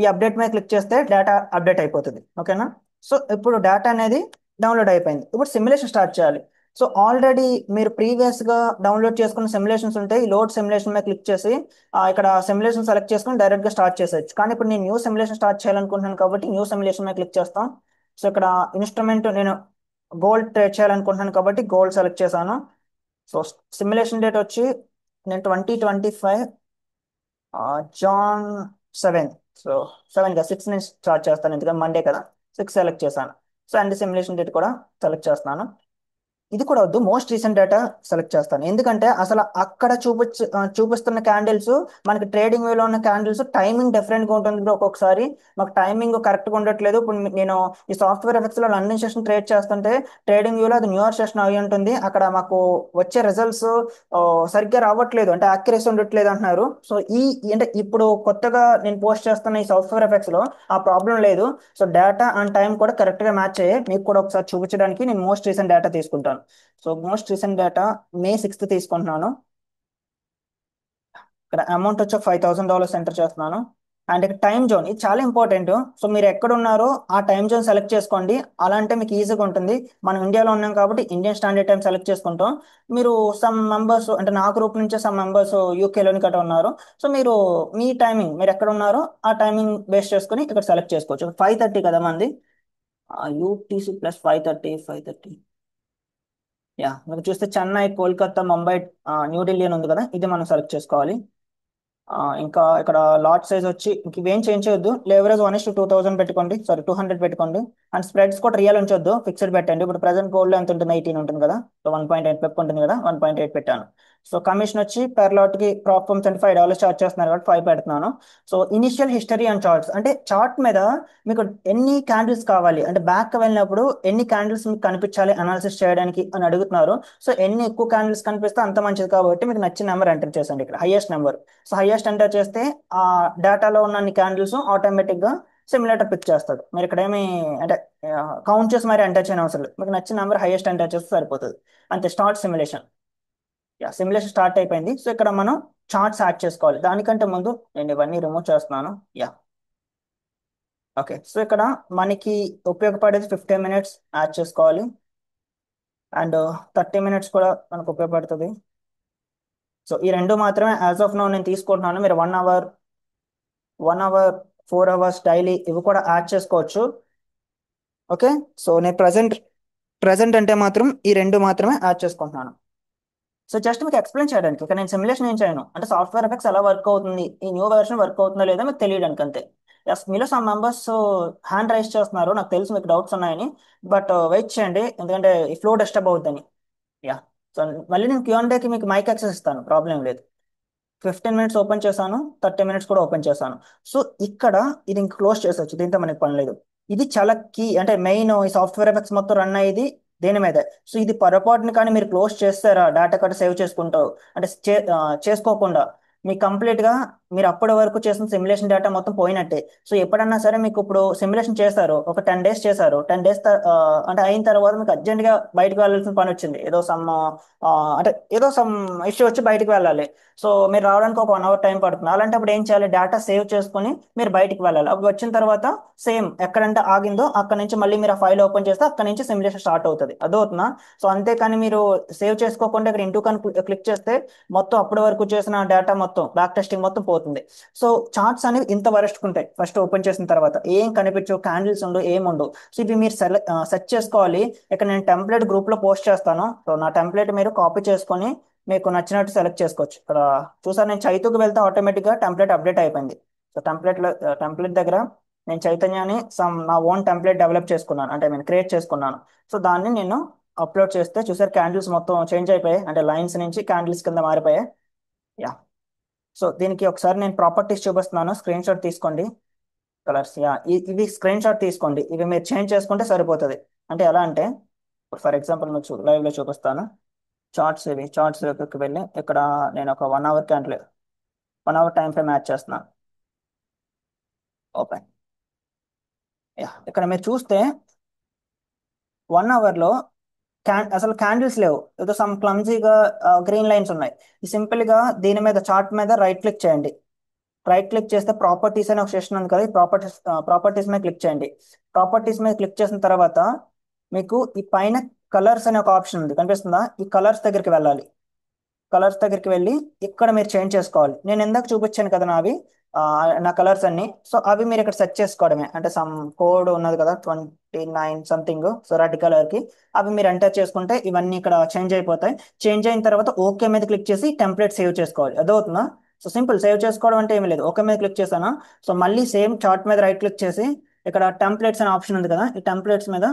ఈ అప్డేట్ మీద క్లిక్ చేస్తే డేటా అప్డేట్ అయిపోతుంది. ఓకేనా. సో ఇప్పుడు డేటా అనేది డౌన్లోడ్ అయిపోయింది. ఇప్పుడు సిమ్యులేషన్ స్టార్ట్ చేయాలి. సో ఆల్రెడీ మీరు ప్రీవియస్ గా డౌన్లోడ్ చేసుకున్న సిమ్యులేషన్స్ ఉంటాయి, లోడ్ సిమ్యులేషన్ మీద క్లిక్ చేసి ఇక్కడ సిమ్యులేషన్ సెలెక్ట్ చేసుకుని డైరెక్ట్ గా స్టార్ట్ చేసేయచ్చు. కానీ ఇప్పుడు నేను న్యూ సిమ్యులేషన్ స్టార్ట్ చేయాలనుకుంటున్నాను కాబట్టి న్యూ సిమ్యులేషన్ మీద క్లిక్ చేస్తాం. సో ఇక్కడ ఇన్స్ట్రుమెంట్ నేను గోల్డ్ ట్రేడ్ చేయాలనుకుంటున్నాను కాబట్టి గోల్డ్ సెలెక్ట్ చేశాను. సో సిమ్యులేషన్ డేట్ వచ్చి నేను 2025 జాన్ 7. సో 6 నుంచి స్టార్ట్ చేస్తాను, ఎందుకంటే మండే కదా. 6 సెలెక్ట్ చేశాను. సో అండ్ సిమ్యులేషన్ డేట్ కూడా సెలెక్ట్ చేస్తున్నాను. ఇది కూడా వద్దు, మోస్ట్ రీసెంట్ డేటా సెలెక్ట్ చేస్తాను. ఎందుకంటే అసలు అక్కడ చూపిస్తున్న క్యాండిల్స్ మనకి ట్రేడింగ్ వ్యూలో ఉన్న క్యాండిల్స్ టైమింగ్ డిఫరెంట్గా ఉంటుంది bro. ఒక్కొక్కసారి మాకు టైమింగ్ కరెక్ట్గా ఉండట్లేదు. ఇప్పుడు నేను ఈ సాఫ్ట్వేర్ ఎఫెక్ట్స్లో లండన్ సెషన్ ట్రేడ్ చేస్తుంటే ట్రేడింగ్ వ్యూలో అది న్యూయార్క్ సెషన్ అయి ఉంటుంది. అక్కడ మాకు వచ్చే రిజల్ట్స్ సరిగ్గా రావట్లేదు, అంటే యాక్యురసీ ఉండట్లేదు అంటున్నారు. సో అంటే ఇప్పుడు కొత్తగా నేను పోస్ట్ చేస్తున్న ఈ సాఫ్ట్వేర్ ఎఫెక్ట్స్లో ఆ ప్రాబ్లం లేదు. సో డేటా అండ్ టైం కూడా కరెక్ట్గా మ్యాచ్ అయ్యాయి. మీకు కూడా ఒకసారి చూపించడానికి నేను మోస్ట్ రీసెంట్ డేటా తీసుకుంటాను. సో మోస్ట్ రీసెంట్ డేటా మే 6 తీసుకుంటున్నాను. ఇక్కడ అమౌంట్ వచ్చి $5,000 ఎంటర్ చేస్తున్నాను. అండ్ ఇక్కడ టైం జోన్, ఇది చాలా ఇంపార్టెంట్. సో మీరు ఎక్కడ ఉన్నారో ఆ టైం జోన్ సెలెక్ట్ చేసుకోండి. అలా అంటే మీకు ఈజీగా ఉంటుంది. మనం ఇండియాలో ఉన్నాం కాబట్టి ఇండియన్ స్టాండర్డ్ టైం సెలెక్ట్ చేసుకుంటాం. మీరు సమ్ మెంబర్స్ అంటే నా గ్రూప్ నుంచే సమ్ మెంబర్స్ యూకేలోని కట్ట ఉన్నారు. సో మీరు మీ టైమింగ్ మీరు ఎక్కడ ఉన్నారో ఆ టైమింగ్ బేస్ చేసుకుని ఇక్కడ సెలెక్ట్ చేసుకోవచ్చు. 5:30 కదా మంది, యూటీసీ ప్లస్ 5:30. యా, మీరు చూస్తే చెన్నై, కోల్కతా, ముంబై, న్యూఢిల్లీ అని ఉంది కదా, ఇది మనం సెలెక్ట్ చేసుకోవాలి. ఇంకా ఇక్కడ లాట్ సైజ్ వచ్చి ఇంక ఇవేం చేంజ్ చేయొద్దు. లేవరేజ్ 1:2000 పెట్టుకోండి, సారీ 200 పెట్టుకోండి. అండ్ స్ప్రెడ్స్ కూడా రియల్ ఉంచొద్దు, ఫిక్స్డ్ పెట్టండి. ఇప్పుడు ప్రజెంట్ గోల్డ్ ఎంత ఉంటుంది, 18 ఉంటుంది కదా. సో 1.8 పెప్ ఉంటుంది కదా, 1.8 పెట్టాను. సో కమిషన్ వచ్చి పెర్ లాట్ కి ప్రాబ్లమ్స్ అంటే $5 చార్జ్ చేస్తున్నారు కాబట్టి 5 పెడుతున్నాను. So initial history and charts అంటే చార్ట్ మీద మీకు ఎన్ని క్యాండిల్స్ కావాలి అంటే బ్యాక్ వెళ్ళినప్పుడు ఎన్ని క్యాండిల్స్ మీకు కనిపించాలి అనాలిసిస్ చేయడానికి అని అడుగుతున్నారు. సో ఎన్ని ఎక్కువ క్యాండిల్స్ కనిపిస్తే అంత మంచిది కాబట్టి మీకు నచ్చిన నెంబర్ ఎంటర్ చేసండి, ఇక్కడ highest number. So highest enter చేస్తే ఆ డేటాలో ఉన్న అన్ని క్యాండిల్స్ ఆటోమేటిక్ గా సిమ్యులేటర్ పిక్ చేస్తాడు. మీరు ఇక్కడ ఏమి అంటే కౌంట్ చేసి మరి ఎంటర్ చేయని అవసరం లేదు, మీకు నచ్చిన నెంబర్ హైయెస్ట్ ఎంటర్ చేస్తే సరిపోతుంది. అంతే, start simulation. Yeah, simulation start అయిపోయింది. సో ఇక్కడ మనం చార్ట్స్ యాడ్ చేసుకోవాలి. దానికంటే ముందు నేను ఇవన్నీ రిమూవ్ చేస్తున్నాను. Yeah, okay. సో ఇక్కడ మనకి ఉపయోగపడేది 15 మినిట్స్ యాడ్ చేసుకోవాలి. అండ్ 30 మినిట్స్ కూడా మనకు ఉపయోగపడుతుంది. సో ఈ రెండు మాత్రమే యాజ్ ఆఫ్ నౌ నేను తీసుకుంటున్నాను. మీరు 1 అవర్, 1 అవర్, 4 అవర్స్ డైలీ ఇవి కూడా యాడ్ చేసుకోవచ్చు. ఓకే. సో నేను ప్రజెంట్ అంటే మాత్రం ఈ రెండు మాత్రమే యాడ్ చేసుకుంటున్నాను. సో జస్ట్ మీకు ఎక్స్ప్లెయిన్ చేయడానికి ఇక్కడ నేను సిమ్యులేషన్ ఏం చేయను, అంటే సాఫ్ట్వేర్ ఎఫెక్ట్స్ ఎలా వర్క్ అవుతుంది, ఈ న్యూ వెర్షన్ వర్క్ అవుతుందో లేదో మీకు తెలియడానికి అంతే. ఎస్, మీలో సమ్ మెంబర్స్ హ్యాండ్ రైజ్ చేస్తున్నారు, నాకు తెలుసు మీకు డౌట్స్ ఉన్నాయని. బట్ వెయిట్ చేయండి, ఎందుకంటే ఈ ఫ్లో డిస్టర్బ్ అవుతుందని. యా. సో మళ్ళీ నేను Q&Aకి మీకు మైక్ యాక్సెస్ ఇస్తాను, ప్రాబ్లం లేదు. 15 మినిట్స్ ఓపెన్ చేశాను, 30 మినిట్స్ కూడా ఓపెన్ చేశాను. సో ఇక్కడ ఇది ఇంక క్లోజ్ చేసొచ్చు, దీంతో మనకి పని లేదు. ఇది చాలా కీ, అంటే మెయిన్ ఈ సాఫ్ట్వేర్ ఎఫెక్ట్స్ మొత్తం రన్ అయ్యేది దేని మీద. సో ఇది పొరపాటుని కానీ మీరు క్లోజ్ చేస్తారా, డేటా కూడా సేవ్ చేసుకుంటావు అంటే చేసుకోకుండా, మీకు కంప్లీట్ గా మీరు అప్పటి వరకు చేసిన సిమ్యులేషన్ డేటా మొత్తం పోయినట్టే. సో ఎప్పుడన్నా సరే మీకు ఇప్పుడు సిమ్యులేషన్ చేశారు, ఒక 10 డేస్ చేశారు, 10 డేస్ అంటే అయిన తర్వాత మీకు అర్జెంట్ గా బయటకు వెళ్ళాల్సిన పని వచ్చింది, ఏదో సమ్ అంటే ఏదో సమ్ ఇష్యూ వచ్చి బయటకు వెళ్ళాలి. సో మీరు రావడానికి ఒక 1 అవర్ టైం పడుతుంది, అలాంటప్పుడు ఏం చేయాలి, డేటా సేవ్ చేసుకొని మీరు బయటికి వెళ్ళాలి. అప్పుడు వచ్చిన తర్వాత సేమ్ ఎక్కడంటే ఆగిందో అక్కడ నుంచి మళ్ళీ మీరు ఆ ఫైల్ ఓపెన్ చేస్తే అక్కడ నుంచి సిమ్యులేషన్ స్టార్ట్ అవుతుంది, అదవుతుందా? సో అంతేకాని మీరు సేవ్ చేసుకోకుండా ఇక్కడ ఇంటూ కానీ క్లిక్ చేస్తే మొత్తం అప్పటి వరకు చేసిన డేటా మొత్తం బ్యాక్ టెస్టింగ్ మొత్తం పోతుంది. సో చార్ట్స్ అనేవి ఇంత వరస్ట్ ఉంటాయి, ఫస్ట్ ఓపెన్ చేసిన తర్వాత ఏం కనిపించవు, క్యాండిల్స్ ఉండవు, ఏం ఉండవు. సో ఇవి మీరు సెర్చ్ చేసుకోవాలి. ఇక్కడ నేను టెంప్లెట్ గ్రూప్ లో పోస్ట్ చేస్తాను, సో నా టెంప్లెట్ మీరు కాపీ చేసుకొని మీకు నచ్చినట్టు సెలెక్ట్ చేసుకోవచ్చు. ఇక్కడ చూసారు, నేను చైతుకు వెళ్తే ఆటోమేటిక్గా టెంప్లెట్ అప్డేట్ అయిపోయింది. సో టెంప్లెట్ దగ్గర నేను చైతన్యాన్ని సమ్ నా ఓన్ టెంప్లెట్ డెవలప్ చేసుకున్నాను, అంటే నేను క్రియేట్ చేసుకున్నాను. సో దాన్ని నేను అప్లోడ్ చేస్తే చూసారు, క్యాండిల్స్ మొత్తం చేంజ్ అయిపోయాయి, అంటే లైన్స్ నుంచి క్యాండిల్స్ కింద మారిపోయాయి. యా. సో దీనికి ఒకసారి నేను ప్రాపర్టీస్ చూపిస్తున్నాను, స్క్రీన్ షాట్ తీసుకోండి. కలర్స్, యా, ఇవి స్క్రీన్ షాట్ తీసుకోండి, ఇవి మీరు చేంజ్ చేసుకుంటే సరిపోతుంది. అంటే ఎలా అంటే, ఫర్ ఎగ్జాంపుల్ మీకు లైవ్ లో చూపిస్తాను. చార్ట్స్, ఇవి చార్ట్స్ లోకి వెళ్ళి ఇక్కడ నేను ఒక 1 hour candle, 1 hour time frame add చేస్తున్నాను. ఓపెన్. యా, ఇక్కడ మీరు చూస్తే 1 అవర్ లో అసలు క్యాండిల్స్ లేవు, ఏదో సమ్ క్లమ్జీగా గ్రీన్ లైన్స్ ఉన్నాయి. ఈ సింపుల్ గా దీని మీద చార్ట్ మీద రైట్ క్లిక్ చేయండి. రైట్ క్లిక్ చేస్తే ప్రాపర్టీస్ అనే ఒక సెషన్ ఉంది కదా, ఈ ప్రాపర్టీస్ మీద క్లిక్ చేయండి. ప్రాపర్టీస్ మీద క్లిక్ చేసిన తర్వాత మీకు ఈ పైన కలర్స్ అనే ఒక ఆప్షన్ ఉంది, కనిపిస్తుందా? ఈ కలర్స్ దగ్గరికి వెళ్ళాలి. కలర్స్ దగ్గరికి వెళ్ళి ఇక్కడ మీరు చేంజ్ చేసుకోవాలి. నేను ఇందాక చూపించాను కదా నావి, ఆ, నా కలర్స్ అన్ని. సో అవి మీరు ఇక్కడ సెట్ చేసుకోవడమే, అంటే సమ్ కోడ్ ఉన్నది కదా 29 సంథింగ్, సో రెడ్ కలర్ కి. అవి మీరు ఎంటర్ చేసుకుంటే ఇవన్నీ ఇక్కడ చేంజ్ అయిపోతాయి. చేంజ్ అయిన తర్వాత ఓకే మీద క్లిక్ చేసి టెంప్లెట్ సేవ్ చేసుకోవాలి, అదవుతుందా? సో సింపుల్, సేవ్ చేసుకోవడం అంటే ఏమీ లేదు, ఓకే మీద క్లిక్ చేశాను. సో మళ్ళీ సేమ్ చార్ట్ మీద రైట్ క్లిక్ చేసి ఇక్కడ టెంప్లెట్స్ అనే ఆప్షన్ ఉంది కదా, ఈ టెంప్లెట్స్ మీద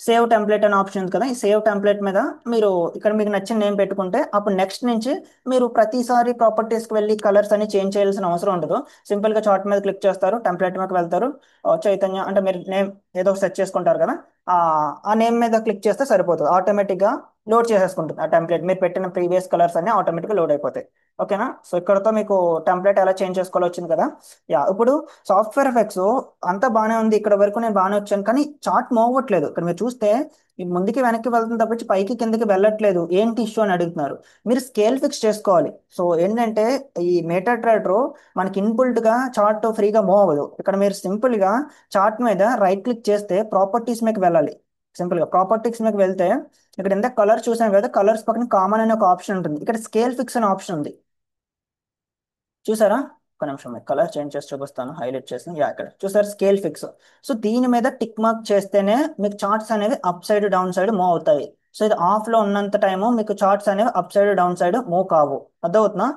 సేవ్ టెంప్లెట్ అనే ఆప్షన్ ఉంది కదా, ఈ సేవ్ టెంప్లెట్ మీద మీరు ఇక్కడ మీకు నచ్చిన నేమ్ పెట్టుకుంటే అప్పుడు నెక్స్ట్ నుంచి మీరు ప్రతిసారి ప్రాపర్టీస్కి వెళ్ళి కలర్స్ అని చేంజ్ చేయాల్సిన అవసరం ఉండదు. సింపుల్ గా చార్ట్ మీద క్లిక్ చేస్తారు, టెంప్లెట్ మీదకి వెళ్తారు, చైతన్య అంటే మీరు నేమ్ ఏదో సెట్ చేసుకుంటారు కదా, ఆ ఆ నేమ్ మీద క్లిక్ చేస్తే సరిపోతుంది, ఆటోమేటిక్ గా లోడ్ చేసేసుకుంటుంది. ఆ టెంప్లెట్ మీరు పెట్టిన ప్రీవియస్ కలర్స్ అన్ని ఆటోమేటిక్ గా లోడ్ అయిపోతాయి. ఓకేనా? సో ఇక్కడతో మీకు టెంప్లెట్ ఎలా చేంజ్ చేసుకోవాలో వచ్చింది కదా. యా, ఇప్పుడు సాఫ్ట్వేర్ ఎఫెక్ట్స్ అంతా బాగానే ఉంది, ఇక్కడ వరకు నేను బాగానే వచ్చాను, కానీ చార్ట్ మూవ్ అవ్వట్లేదు. ఇక్కడ మీరు చూస్తే ఈ ముందుకి వెనక్కి వెళ్తుంది తప్పించి పైకి కిందకి వెళ్ళట్లేదు, ఏంటి ఇష్యూ అని అడుగుతున్నారు. మీరు స్కేల్ ఫిక్స్ చేసుకోవాలి. సో ఏంటంటే ఈ మేటర్ ట్రేడర్ మనకి ఇన్బుల్ట్ గా చార్ట్ ఫ్రీగా మూవ్ అవ్వదు. ఇక్కడ మీరు సింపుల్ గా చార్ట్ మీద రైట్ క్లిక్ చేస్తే ప్రాపర్టీస్ మీకు వెళ్ళాలి. సింపుల్ గా ప్రాపర్టీస్ మీకు వెళ్తే ఇక్కడ ఎంత కలర్ చూసాం కదా, కలర్స్ పక్కన కామన్ అనే ఒక ఆప్షన్ ఉంటుంది, ఇక్కడ స్కేల్ ఫిక్స్ అనే ఆప్షన్ ఉంది, చూసారా? ఒక నిమిషం మీకు కలర్ చేంజ్ చేసి చూపిస్తాను, హైలైట్ చేసి. యా, ఇక్కడ చూసారు స్కేల్ ఫిక్స్. సో దీని మీద టిక్ మార్క్ చేస్తేనే మీకు చార్ట్స్ అనేవి up side down side move అవుతాయి. సో ఇది ఆఫ్ లో ఉన్నంత టైము మీకు చార్ట్స్ అనేవి up side down side move కావు, అర్థమవుతుందా?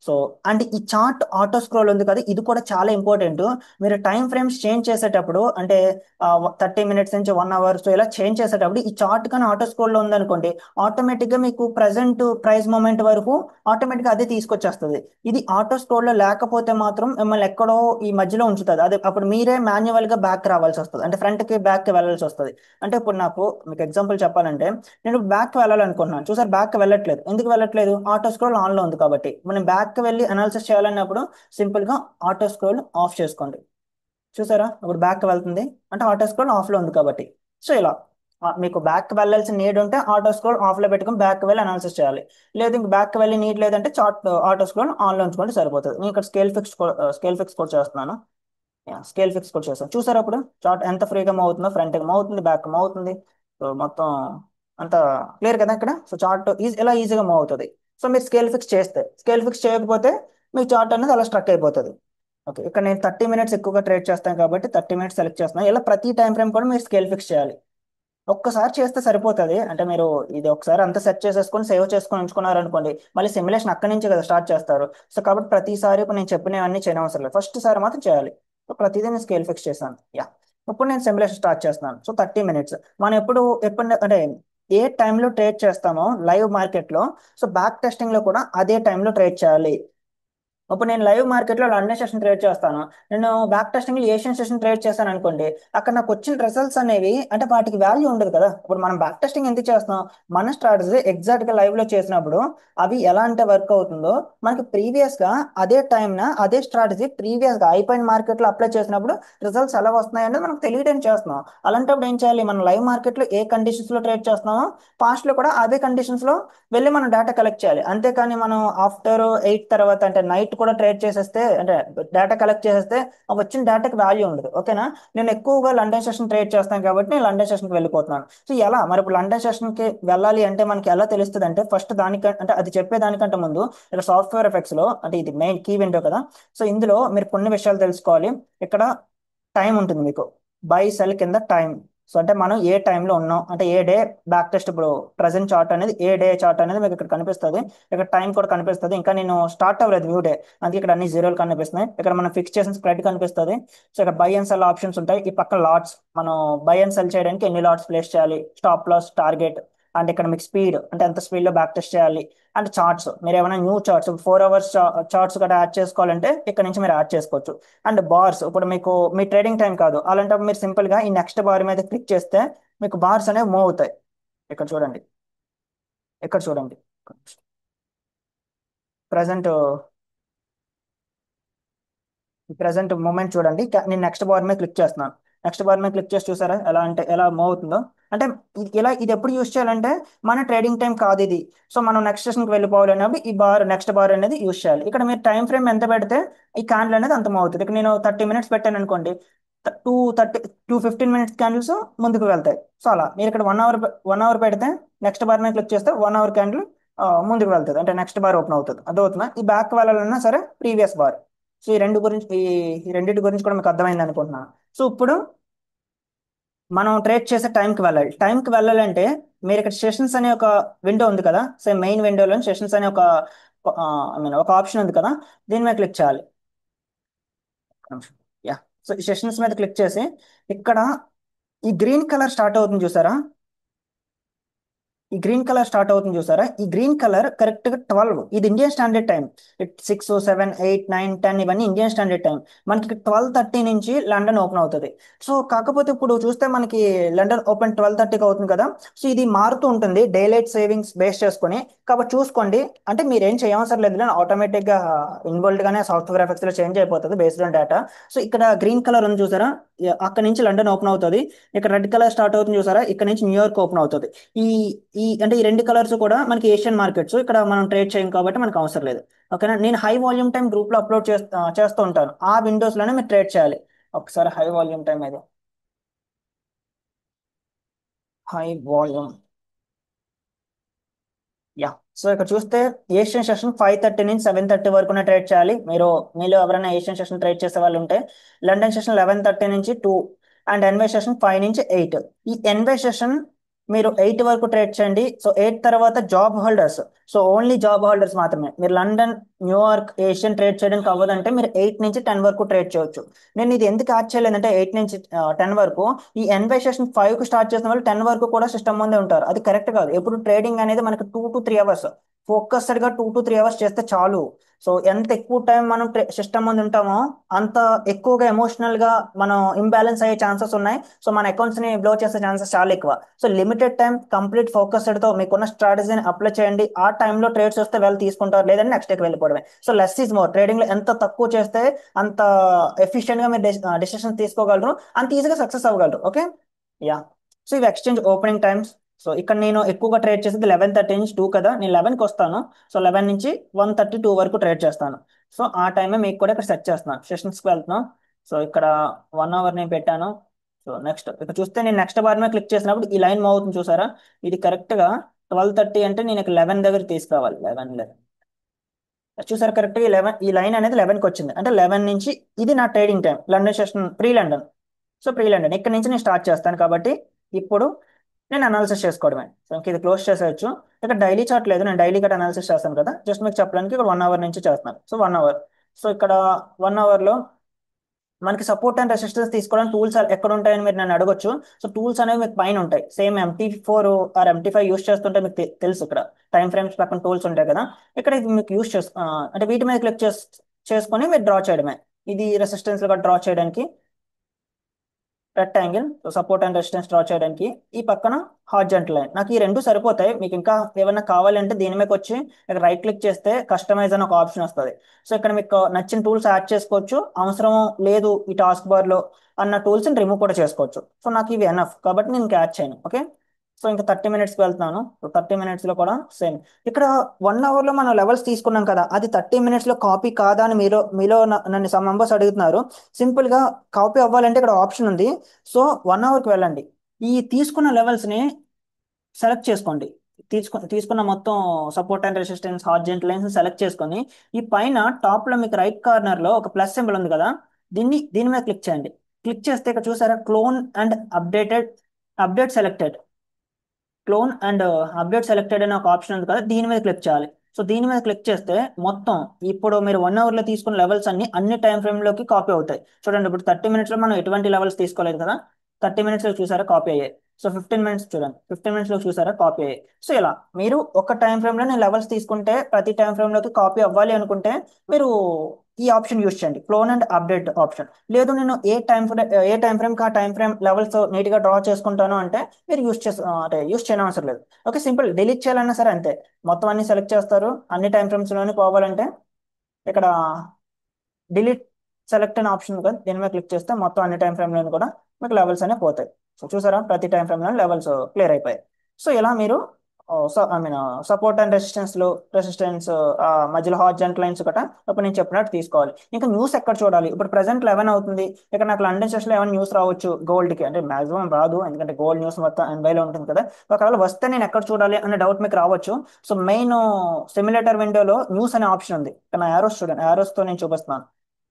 సో అండ్ ఈ చార్ట్ ఆటో స్క్రోల్ ఉంది కదా, ఇది కూడా చాలా ఇంపార్టెంట్. మీరు టైం ఫ్రేమ్స్ చేంజ్ చేసేటప్పుడు, అంటే 30 మినిట్స్ నుంచి 1 అవర్, సో ఇలా చేంజ్ చేసేటప్పుడు ఈ చార్ట్ కానీ ఆటో స్క్రోల్ లో ఉందనుకోండి, ఆటోమేటిక్ గా మీకు ప్రెసెంట్ ప్రైస్ మూమెంట్ వరకు ఆటోమేటిక్ గా అదే తీసుకొచ్చేస్తుంది. ఇది ఆటో స్టోర్ లో లేకపోతే మాత్రం మిమ్మల్ని ఎక్కడో ఈ మధ్యలో ఉంచుతుంది, అదే అప్పుడు మీరే మాన్యువల్ గా బ్యాక్ రావాల్సి వస్తుంది, అంటే ఫ్రంట్ కి బ్యాక్ కి వెళ్ళాల్సి వస్తుంది. అంటే ఇప్పుడు నాకు మీకు ఎగ్జాంపుల్ చెప్పాలంటే, నేను బ్యాక్ కి వెళ్ళాలనుకుంటున్నాను, చూసారు బ్యాక్ కి వెళ్ళట్లేదు, ఎందుకు వెళ్ళట్లేదు? ఆటో స్క్రోల్ ఆన్ లో ఉంది కాబట్టి. మనం బ్యాక్ కి వెళ్ళి అనాలిసిస్ చేయాలన్నప్పుడు సింపుల్ గా ఆటో స్క్రోల్ ఆఫ్ చేసుకోండి, చూసారా ఇప్పుడు బ్యాక్ వెళ్తుంది, అంటే ఆటో స్క్రోల్ ఆఫ్ లో ఉంది కాబట్టి. సో ఇలా మీకు బ్యాక్ వెళ్ళాల్సిన నీడ్ ఉంటే ఆటో స్క్రోల్ ఆఫ్ లో పెట్టుకుని బ్యాక్ వెళ్ళి అనాలిసిస్ చేయాలి. లేదు ఇంక బ్యాక్ వెళ్ళి నీడ్ లేదంటే చార్ట్ ఆటో స్క్రోల్ ఆన్ లో ఉంచుకుంటే సరిపోతుంది. నేను ఇక్కడ స్కేల్ ఫిక్స్ కూడా చేస్తున్నాను. స్కేల్ ఫిక్స్ కూడా చేస్తాను, చూసారా అప్పుడు చార్ట్ ఎంత ఫ్రీగా మూవ్ అవుతుందో, ఫ్రంట్ మూవ్ అవుతుంది, బ్యాక్ మూవ్ అవుతుంది. సో మొత్తం అంతా క్లియర్ కదా ఇక్కడ. సో చార్ట్ ఎలా ఈజీగా మూవ్ అవుతుంది. సో మీరు స్కేల్ ఫిక్స్ చేస్తే, స్కేల్ ఫిక్స్ చేయకపోతే మీ చార్ట్ అనేది అలా స్ట్రక్ అయిపోతుంది. ఓకే, ఇక్కడ నేను 30 మినిట్స్ ఎక్కువగా ట్రేడ్ చేస్తాను కాబట్టి 30 మినిట్స్ సెలెక్ట్ చేస్తున్నాను. ఇలా ప్రతి టైం ఫ్రేమ్ కూడా మీరు స్కేల్ ఫిక్స్ చేయాలి. ఒక్కసారి చేస్తే సరిపోతుంది. అంటే మీరు ఇది ఒకసారి అంతా సెట్ చేసేసుకొని సేవ్ చేసుకొని ఉంచుకున్నారు అనుకోండి, మళ్ళీ సిమ్యులేషన్ అక్కడి నుంచి కదా స్టార్ట్ చేస్తారు. సో కాబట్టి ప్రతిసారి ఇప్పుడు నేను చెప్పినవన్నీ చేయడం అవసరం లేదు, ఫస్ట్ సారి మాత్రం చేయాలి. సో ప్రతిదీ నేను స్కేల్ ఫిక్స్ చేశాను. యా, ఇప్పుడు నేను సిమ్యులేషన్ స్టార్ట్ చేస్తున్నాను. సో 30 మినిట్స్ మనం ఎప్పుడు అంటే ఏ టైంలో ట్రేడ్ చేస్తామో లైవ్ మార్కెట్లో, సో బ్యాక్ టెస్టింగ్ లో కూడా అదే టైంలో ట్రేడ్ చేయాలి. ఇప్పుడు నేను లైవ్ మార్కెట్లో లండన్ సెషన్ ట్రేడ్ చేస్తాను, నేను back testing Asian session trade చేస్తాను అనుకోండి, అక్కడ నాకు వచ్చిన రిజల్ట్స్ అనేవి అంటే వాటికి వాల్యూ ఉండదు కదా. ఇప్పుడు మనం బ్యాక్ టెస్టింగ్ ఎందుకు చేస్తున్నాం? మన స్ట్రాటజీ ఎగ్జాక్ట్ గా లైవ్ లో చేసినప్పుడు అవి ఎలా అంటే వర్క్ అవుతుందో, మనకి ప్రీవియస్ గా అదే టైం అదే స్ట్రాటజీ ప్రీవియస్ గా అయిపోయిన మార్కెట్ లో అప్లై చేసినప్పుడు రిజల్ట్స్ ఎలా వస్తున్నాయి అనేది మనకు తెలియడానికి చేస్తున్నాం. అలాంటప్పుడు ఏం చేయాలి? మనం లైవ్ మార్కెట్ లో ఏ కండిషన్స్ లో ట్రేడ్ చేస్తున్నామో పాస్ట్ లో కూడా అదే కండిషన్స్ లో వెళ్ళి మనం డేటా కలెక్ట్ చేయాలి. అంతేకాని మనం ఆఫ్టర్ 8 తర్వాత అంటే నైట్ కూడా ట్రేడ్ చేసేస్తే, అంటే డేటా కలెక్ట్ చేసేస్తే ఆ వచ్చిన డేటాకి వాల్యూ ఉండదు. ఓకేనా? నేను ఎక్కువగా లండన్ సెషన్ ట్రేడ్ చేస్తాను కాబట్టి నేను లండన్ సెషన్కి వెళ్ళిపోతున్నాను. సో ఎలా మరి ఇప్పుడు లండన్ సెషన్కి వెళ్ళాలి అంటే మనకి ఎలా తెలుస్తుంది అంటే, ఫస్ట్ దానికంటే అంటే అది చెప్పే దానికంటే ముందు ఇక్కడ సాఫ్ట్వేర్ ఎఫెక్ట్స్ లో, అంటే ఇది మెయిన్ కీ విండో కదా, సో ఇందులో మీరు కొన్ని విషయాలు తెలుసుకోవాలి. ఇక్కడ టైం ఉంటుంది మీకు, బై సెల్ కింద టైం. సో అంటే మనం ఏ టైంలో ఉన్నాం అంటే ఏ డే బ్యాక్ టెస్ట్, ఇప్పుడు ప్రజెంట్ చార్ట్ అనేది ఏ డే చార్ట్ అనేది మీకు ఇక్కడ కనిపిస్తుంది. ఇక్కడ టైం కూడా కనిపిస్తుంది. ఇంకా నేను స్టార్ట్ అవ్వలేదు వ్యూ డే, అందుకే ఇక్కడ అన్ని జీరోలు కనిపిస్తున్నాయి. ఇక్కడ మనం ఫిక్స్ చేసిన స్ప్రెడ్ కనిపిస్తుంది. సో ఇక్కడ బై అండ్ సెల్ ఆప్షన్స్ ఉంటాయి. ఈ పక్క లాట్స్, మనం బై అండ్ సెల్ చేయడానికి ఎన్ని లాట్స్ ప్లేస్ చేయాలి, స్టాప్ లాస్, టార్గెట్, అండ్ ఇక్కడ మీకు స్పీడ్ అంటే ఎంత స్పీడ్ లో బ్యాక్ టెస్ట్ చేయాలి. అండ్ చార్ట్స్, మీరు ఏమైనా న్యూ చార్ట్స్ 4 అవర్స్ చార్ట్స్ కూడా యాడ్ చేసుకోవాలంటే ఇక్కడ నుంచి మీరు యాడ్ చేసుకోవచ్చు. అండ్ బార్స్, ఇప్పుడు మీకు మీ ట్రేడింగ్ టైం కాదు అలాంటప్పుడు మీరు సింపుల్ గా ఈ నెక్స్ట్ బార్ మీద క్లిక్ చేస్తే మీకు బార్స్ అనేవి మూవ్ అవుతాయి. ఇక్కడ చూడండి, ఇక్కడ చూడండి, ప్రజెంట్ ప్రెసెంట్ మూమెంట్ చూడండి. నేను నెక్స్ట్ బార్ మీద క్లిక్ చేస్తున్నాను. నెక్స్ట్ బార్ మీద క్లిక్ చేసి చూసారా ఎలా అంటే ఎలా మూవ్ అవుతుందో. అంటే ఇలా ఇది ఎప్పుడు యూస్ చేయాలంటే మన ట్రేడింగ్ టైం కాదు ఇది. సో మనం నెక్స్ట్ సెషన్కి వెళ్ళిపోవాలి అన్నప్పుడు ఈ బార్ నెక్స్ట్ బార్ అనేది యూస్ చేయాలి. ఇక్కడ మీరు టైం ఫ్రేమ్ ఎంత పెడితే ఈ క్యాండిల్ అనేది అంత మూవ్ అవుతుంది. ఇక్కడ నేను 30 మినిట్స్ పెట్టాను అనుకోండి, 230 2 15 మినిట్స్ క్యాండిల్స్ ముందుకు వెళ్తాయి. సో అలా మీరు ఇక్కడ 1 అవర్ 1 అవర్ పెడితే నెక్స్ట్ బార్ మీద క్లిక్ చేస్తే 1 అవర్ క్యాండిల్ ముందుకు వెళ్తుంది, అంటే నెక్స్ట్ బార్ ఓపెన్ అవుతుంది. అదవుతుందా? ఈ బ్యాక్ వెళ్ళాలన్నా సరే ప్రీవియస్ బార్. సో ఈ రెండింటి గురించి కూడా మీకు అర్థమైంది అనుకుంటున్నాను. సో ఇప్పుడు మనం ట్రేడ్ చేసే టైంకి వెళ్ళాలి. టైంకి వెళ్ళాలంటే మీరు ఇక్కడ సెషన్స్ అనే ఒక విండో ఉంది కదా, సో మెయిన్ విండోలో సెషన్స్ అనే ఒక ఐ మీన్ ఒక ఆప్షన్ ఉంది కదా, దీని మీద క్లిక్ చేయాలి. యా, సో ఈ సెషన్స్ మీద క్లిక్ చేసి ఇక్కడ ఈ గ్రీన్ కలర్ స్టార్ట్ అవుతుంది చూసారా, ఈ గ్రీన్ కలర్ స్టార్ట్ అవుతుంది చూసారా, ఈ గ్రీన్ కలర్ కరెక్ట్ గా 12 ఇది ఇండియన్ స్టాండర్డ్ టైం. 6 7 8 9 10 ఇవన్నీ ఇండియన్ స్టాండర్డ్ టైం. మనకి 12:30 నుంచి లండన్ ఓపెన్ అవుతుంది. సో కాకపోతే ఇప్పుడు చూస్తే మనకి లండన్ ఓపెన్ 12:30కి అవుతుంది కదా. సో ఇది మారుతూ ఉంటుంది డే లైట్ సేవింగ్స్ బేస్ చేసుకొని. కాబట్టి చూసుకోండి, అంటే మీరు ఏం చేయవసరం లేదు, ఆటోమేటిక్ గా ఇన్బుల్ట్ గానే సాఫ్ట్వేర్ ఎఫెక్ట్స్ లో చేంజ్ అయిపోతుంది బేస్డ్ ఆన్ డేటా. సో ఇక్కడ గ్రీన్ కలర్ ఉంది చూసారా, అక్కడ నుంచి లండన్ ఓపెన్ అవుతుంది. ఇక్కడ రెడ్ కలర్ స్టార్ట్ అవుతుంది చూసారా, ఇక్కడ నుంచి న్యూయార్క్ ఓపెన్ అవుతుంది. ఈ ఈ అంటే ఈ రెండు కలర్స్ కూడా మనకి ఏషియన్ మార్కెట్స్, ఇక్కడ మనం ట్రేడ్ చేయం కాబట్టి మనకు అవసరం లేదు. ఓకేనా? నేను హై వాల్యూమ్ టైం గ్రూప్ లో అప్లోడ్ చేస్తూ ఉంటాను, ఆ విండోస్ లోనే మీరు ట్రేడ్ చేయాలి. ఒకసారి హై వాల్యూమ్ టైం ఇది, హై వాల్యూమ్, యా. సో ఇక్కడ చూస్తే ఏషియన్ సెషన్ 5:30 నుంచి 7:30 వరకు ట్రేడ్ చేయాలి. మీలో ఎవరైనా ఏషియన్ సెషన్ ట్రేడ్ చేసే వాళ్ళు ఉంటే, లండన్ సెషన్ 11:30 నుంచి 2, అండ్ ఎన్వై సెషన్ 5 నుంచి 8. ఈ ఎన్వై సెషన్ మీరు 8 వరకు ట్రేడ్ చేయండి. సో 8 తర్వాత job holders, so only job holders మాత్రమే. మీరు లండన్, న్యూయార్క్, ఏషియన్ ట్రేడ్ చేయడానికి అవ్వదంటే మీరు 8 నుంచి 10 వరకు ట్రేడ్ చేయొచ్చు. నేను ఇది ఎందుకు యాడ్ చేయలేదంటే 8 నుంచి 10 వరకు, ఈ ఎన్వై సెషన్ 5 కు స్టార్ట్ చేసిన వాళ్ళు 10 వరకు కూడా సిస్టమ్ ముందే ఉంటారు. అది కరెక్ట్ కాదు. ఎప్పుడు ట్రేడింగ్ అనేది మనకి 2 to 3 అవర్స్, ఫోకస్డ్ గా 2 to 3 అవర్స్ చేస్తే చాలు. సో ఎంత ఎక్కువ టైం మనం సిస్టమ్ ముందు ఉంటామో అంత ఎక్కువగా ఎమోషనల్ గా మనం ఇంబ్యాలెన్స్ అయ్యే ఛాన్సెస్ ఉన్నాయి. సో మన అకౌంట్స్ ని బ్లో చేసే ఛాన్సెస్ చాలా ఎక్కువ. So limited time complete focused తో మీకున్న స్ట్రాటజీని అప్లై చేయండి. ఆ టైంలో ట్రేడ్స్ వస్తే వాళ్ళు తీసుకుంటారు, లేదంటే నెక్స్ట్ డేకి వెళ్ళిపోవడమే. So less is more. Trading లో ఎంత తక్కువ చేస్తే అంత ఎఫిషియెంట్ గా మీరు డెసిషన్స్ తీసుకోగలరు, అంత ఈజీగా సక్సెస్ అవ్వగలరు. Okay, yeah. సో ఇవి ఎక్స్చేంజ్ ఓపెనింగ్ టైమ్స్. సో ఇక్కడ నేను ఎక్కువగా ట్రేడ్ చేసేది 11:30 నుంచి 2 కదా, నేను 11కి వస్తాను. సో 11 నుంచి 1:32 వరకు ట్రేడ్ చేస్తాను. సో ఆ టైమే మీకు కూడా ఇక్కడ సెట్ చేస్తున్నాను. సెషన్స్కి వెళ్తున్నాం. సో ఇక్కడ 1 అవర్ నేను పెట్టాను. సో నెక్స్ట్ ఇక్కడ చూస్తే నేను నెక్స్ట్ బార్ మీద క్లిక్ చేసినప్పుడు ఈ లైన్ మూవ్ అవుతుంది చూసారా, ఇది కరెక్ట్ గా 12:30 అంటే నేను ఇక్కడ 11 దగ్గర తీసుకురావాలి. 11 చూసారా, కరెక్ట్ గా 11 ఈ లైన్ అనేది 11కి వచ్చింది. అంటే 11 నుంచి ఇది నా trading time, London session pre London. So pre London ఇక్కడ నుంచి నేను స్టార్ట్ చేస్తాను కాబట్టి ఇప్పుడు నేను అనాలిసిస్ చేసుకోవడమే. సో ఇంక ఇది క్లోజ్ చేసేయచ్చు. ఇక్కడ డైలీ చార్ట్ లేదు, నేను డైలీ కట్ అనాలిసిస్ చేస్తాను కదా, జస్ట్ మీకు చెప్పడానికి ఇక్కడ 1 అవర్ నుంచి చేస్తున్నాను. So 1 hour. సో ఇక్కడ 1 అవర్లో మనకి సపోర్ట్ అండ్ రెసిస్టెన్స్ తీసుకోవడానికి టూల్స్ ఎక్కడ ఉంటాయని మీరు నన్ను అడగొచ్చు. సో టూల్స్ అనేవి మీకు పైన ఉంటాయి. Same MT4 are MT5 use చేస్తుంటే మీకు తెలుసు ఇక్కడ టైం ఫ్రేమ్స్ పక్కన టూల్స్ ఉంటాయి కదా. ఇక్కడ ఇది మీకు యూస్ అంటే వీటి మీద క్లిక్ చేసుకొని మీరు డ్రా చేయడమే. ఇది రెసిస్టెన్స్ గా డ్రా చేయడానికి rectangle, support and resistance draw చేయడానికి. ఈ పక్కన హార్జెంటల్ లైన్. నాకు ఈ రెండు సరిపోతాయి. మీకు ఇంకా ఏమైనా కావాలంటే దీని మీదకి వచ్చి ఇక్కడ రైట్ క్లిక్ చేస్తే కస్టమైజ్ అని ఒక ఆప్షన్ వస్తుంది. సో ఇక్కడ మీకు నచ్చిన టూల్స్ యాడ్ చేసుకోవచ్చు. అవసరం లేదు ఈ టాస్క్ బార్ లో అన్న టూల్స్ రిమూవ్ కూడా చేసుకోవచ్చు. సో నాకు ఇవి ఎనఫ్ కాబట్టి నేను ఇంకా యాడ్ చేయను. ఓకే. సో ఇంకా 30 మినిట్స్కి వెళ్తున్నాను. సో 30 మినిట్స్లో కూడా సేమ్. ఇక్కడ 1 అవర్లో మనం లెవెల్స్ తీసుకున్నాం కదా, అది 30 మినిట్స్లో కాపీ కాదా అని మీలో మీలో నన్ను సమ్ మెంబర్స్ అడుగుతున్నారు. సింపుల్గా కాపీ అవ్వాలంటే ఇక్కడ ఆప్షన్ ఉంది. సో 1 అవర్కి వెళ్ళండి. ఈ తీసుకున్న లెవెల్స్ని సెలెక్ట్ చేసుకోండి. తీసుకున్న మొత్తం support and resistance హార్జెంట్ lines select చేసుకొని ఈ పైన టాప్లో మీకు రైట్ కార్నర్లో ఒక ప్లస్ సింబల్ ఉంది కదా, దీని మీద క్లిక్ చేయండి. క్లిక్ చేస్తే ఇక్కడ చూసారా, clone and update selected. Clone and update selected అనే ఒక ఆప్షన్ ఉంది కదా, దీని మీద క్లిక్ చేయాలి. సో దీని మీద క్లిక్ చేస్తే మొత్తం ఇప్పుడు మీరు 1 అవర్లో తీసుకున్న లెవెల్స్ అన్ని టైం ఫ్రేమ్లోకి కాపీ అవుతాయి. చూడండి, ఇప్పుడు 30 మినిట్స్లో మనం ఎటువంటి లెవెల్స్ తీసుకోలేదు కదా, 30 మినిట్స్లో చూసారా కాపీ అయ్యాయి. సో 15 మినిట్స్ చూడండి, 15 మినిట్స్లో చూసారా కాపీ అయ్యాయి. సో ఇలా మీరు ఒక టైం ఫ్రేమ్లో నేను లెవెల్స్ తీసుకుంటే ప్రతి టైం ఫ్రేమ్లోకి కాపీ అవ్వాలి అనుకుంటే మీరు ఈ ఆప్షన్ యూస్ చేయండి, క్లోన్ అండ్ అప్డేట్ ఆప్షన్. లేదు నేను ఏ టైం ఫ్రేమ్ ఆ టైం ఫ్రేమ్ లెవెల్స్ నీట్గా డ్రా చేసుకుంటాను అంటే మీరు అంటే యూస్ చేయడం అవసరం లేదు. Okay, simple. డిలీట్ చేయాలన్నా సరే అంతే. మొత్తం అన్ని సెలెక్ట్ చేస్తారు. అన్ని టైం ఫ్రేమ్స్లోనే పోవాలంటే ఇక్కడ డిలీట్ సెలెక్ట్ అనే ఆప్షన్ ఉంది కదా, దీని మీద క్లిక్ చేస్తే మొత్తం అన్ని టైం ఫ్రేమ్లను కూడా మీకు లెవెల్స్ అనేవి పోతాయి. సో చూసారా, ప్రతి టైం ఫ్రేమ్లో లెవెల్స్ క్లియర్ అయిపోయాయి. సో ఇలా మీరు I mean support and resistance మధ్యలో హార్జెంట్ లైన్స్ ఒకట ఇప్పుడు నేను చెప్పినట్టు తీసుకోవాలి. ఇంకా న్యూస్ ఎక్కడ చూడాలి? ఇప్పుడు ప్రెసెంట్ 11 అవుతుంది. ఇక్కడ నాకు లండన్ సెషన్లో ఏమైనా న్యూస్ రావచ్చు గోల్డ్కి, అంటే మాక్సిమం రాదు ఎందుకంటే గోల్డ్ న్యూస్ మొత్తం ఎనభైలో ఉంటుంది కదా. ఒకవేళ వస్తే నేను ఎక్కడ చూడాలి అనే డౌట్ మీకు రావచ్చు. సో మెయిన్ సిమ్యులేటర్ విండోలో న్యూస్ అనే ఆప్షన్ ఉంది. ఇక్కడ నా యారోస్ చూడండి, యారోస్తో నేను చూపిస్తున్నాను.